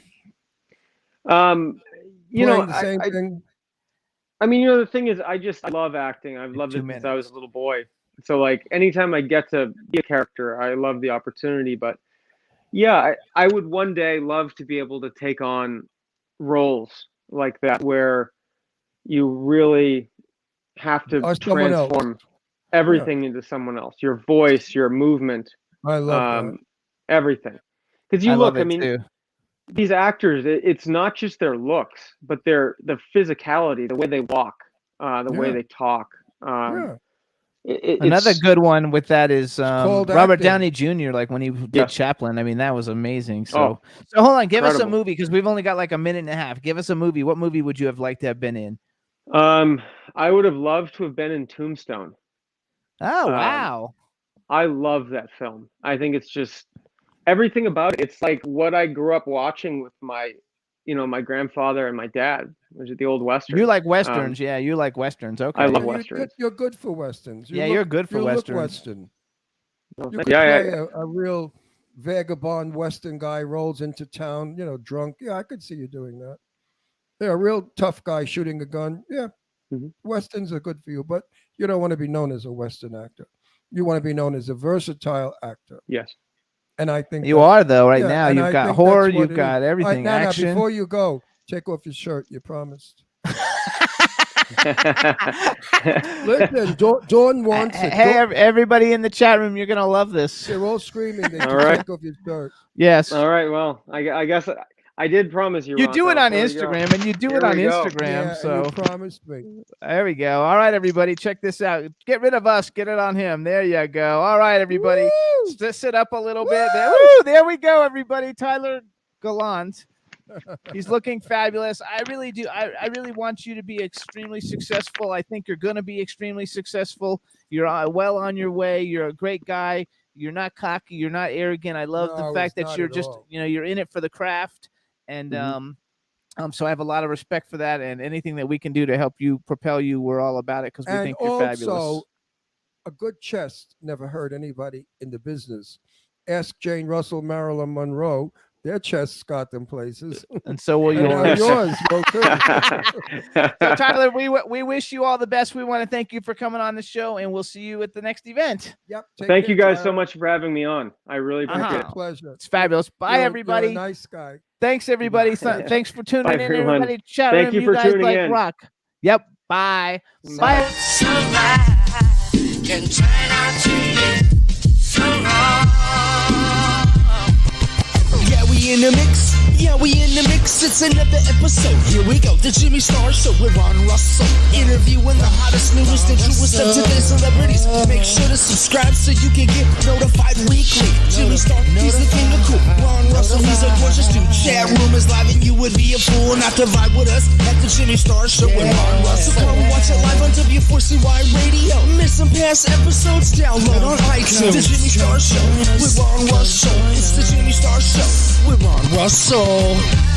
You know, Playing the same thing. I mean, you know, the thing is, I love acting. I've loved it 2 since I was a little boy. So, like, anytime I get to be a character, I love the opportunity. But yeah, I would one day love to be able to take on roles like that where you really have to Or someone else. transform everything into someone else. Your voice, your movement, I love that. everything. Because you I look, love I it mean, too. these actors, it's not just their looks, but the physicality, the way they walk, the way Yeah. they talk. Yeah. Another It's- good one with that is called Robert acting. Downey Jr. Like when he did Yeah. Chaplin. I mean, that was amazing. So, Oh, so hold on, give us a incredible. movie because we've only got like a minute and a half. Give us a movie. What movie would you have liked to have been in? I would have loved to have been in Tombstone. Oh wow! I love that film. I think it's just everything about it. It's like what I grew up watching with my grandfather and my dad, which is the old Western. You like westerns, yeah? You like westerns. Okay. I love You- westerns. You're good for westerns. Yeah, you're good for you westerns. Look Western. Oh, You thank- could yeah, play a real vagabond Western guy rolls into town, drunk. Yeah, I could see you doing that. Yeah, a real tough guy shooting a gun. Yeah, Mhm. Westerns are good for you, but you don't want to be known as a Western actor. You want to be known as a versatile actor. Yes. And I think You that- are though. Right yeah, now, and you've I got think horror. that's what You've it got is. everything. Now, Action. before you go, take off your shirt. You promised. Listen, Dawn wants it. Hey, everybody in the chat room, you're gonna love this. They're all screaming. They All can right. take off your shirt. Yes. All right. Well, I guess I did promise you. You Ron, do it so on there we go. Instagram, and you do it Here on we go. Instagram. Yeah, So and you promised me. there we go. All right, everybody, check this out. Get rid of us. Get it on him. There you go. All right, everybody, Woo! just sit up a little bit. Woo! There we go, everybody. Tyler Gallant. He's looking fabulous. I really do. I really want you to be extremely successful. I think you're going to be extremely successful. You're well on your way. You're a great guy. You're not cocky. You're not arrogant. I love No, the fact it's that not you're at just, all. you're in it for the craft. And so I have a lot of respect for that. And anything that we can do to help you propel you, we're all about it because we And think you're fabulous. also, a good chest never hurt anybody in the business. Ask Jane Russell, Marilyn Monroe. Their chests got them places. And so will And now yours. yours will too. So Tyler, we wish you all the best. We want to thank you for coming on the show, and we'll see you at the next event. Yep. take Thank you care, guys so Tyler. much for having me on. I really appreciate Uh-huh. it. Pleasure. It's fabulous. Bye, You're everybody. a nice guy. Thanks, everybody. Thanks for tuning Bye, in, everyone. everybody. Chat Thank room, you for guys tuning like in. rock. Yep. Bye. Bye. Bye. Can turn out to be so wrong. Yeah, we we in the mix? Yeah, we in the mix. It's another episode. Here we go. The Jimmy Star Show with Ron Russell. Interviewing the hottest, newest, and truest of today's celebrities. Make sure to subscribe so you can get notified weekly. Jimmy Star, he's the king of cool. Ron Russell, he's a gorgeous dude. Chat room is live and you would be a fool not to vibe with us at the Jimmy Star Show with Ron Russell. Come watch it live on W4CY Radio. Miss some past episodes, download on iTunes. The Jimmy Star Show with Ron Russell. It's the Jimmy Star Show with Ron Russell.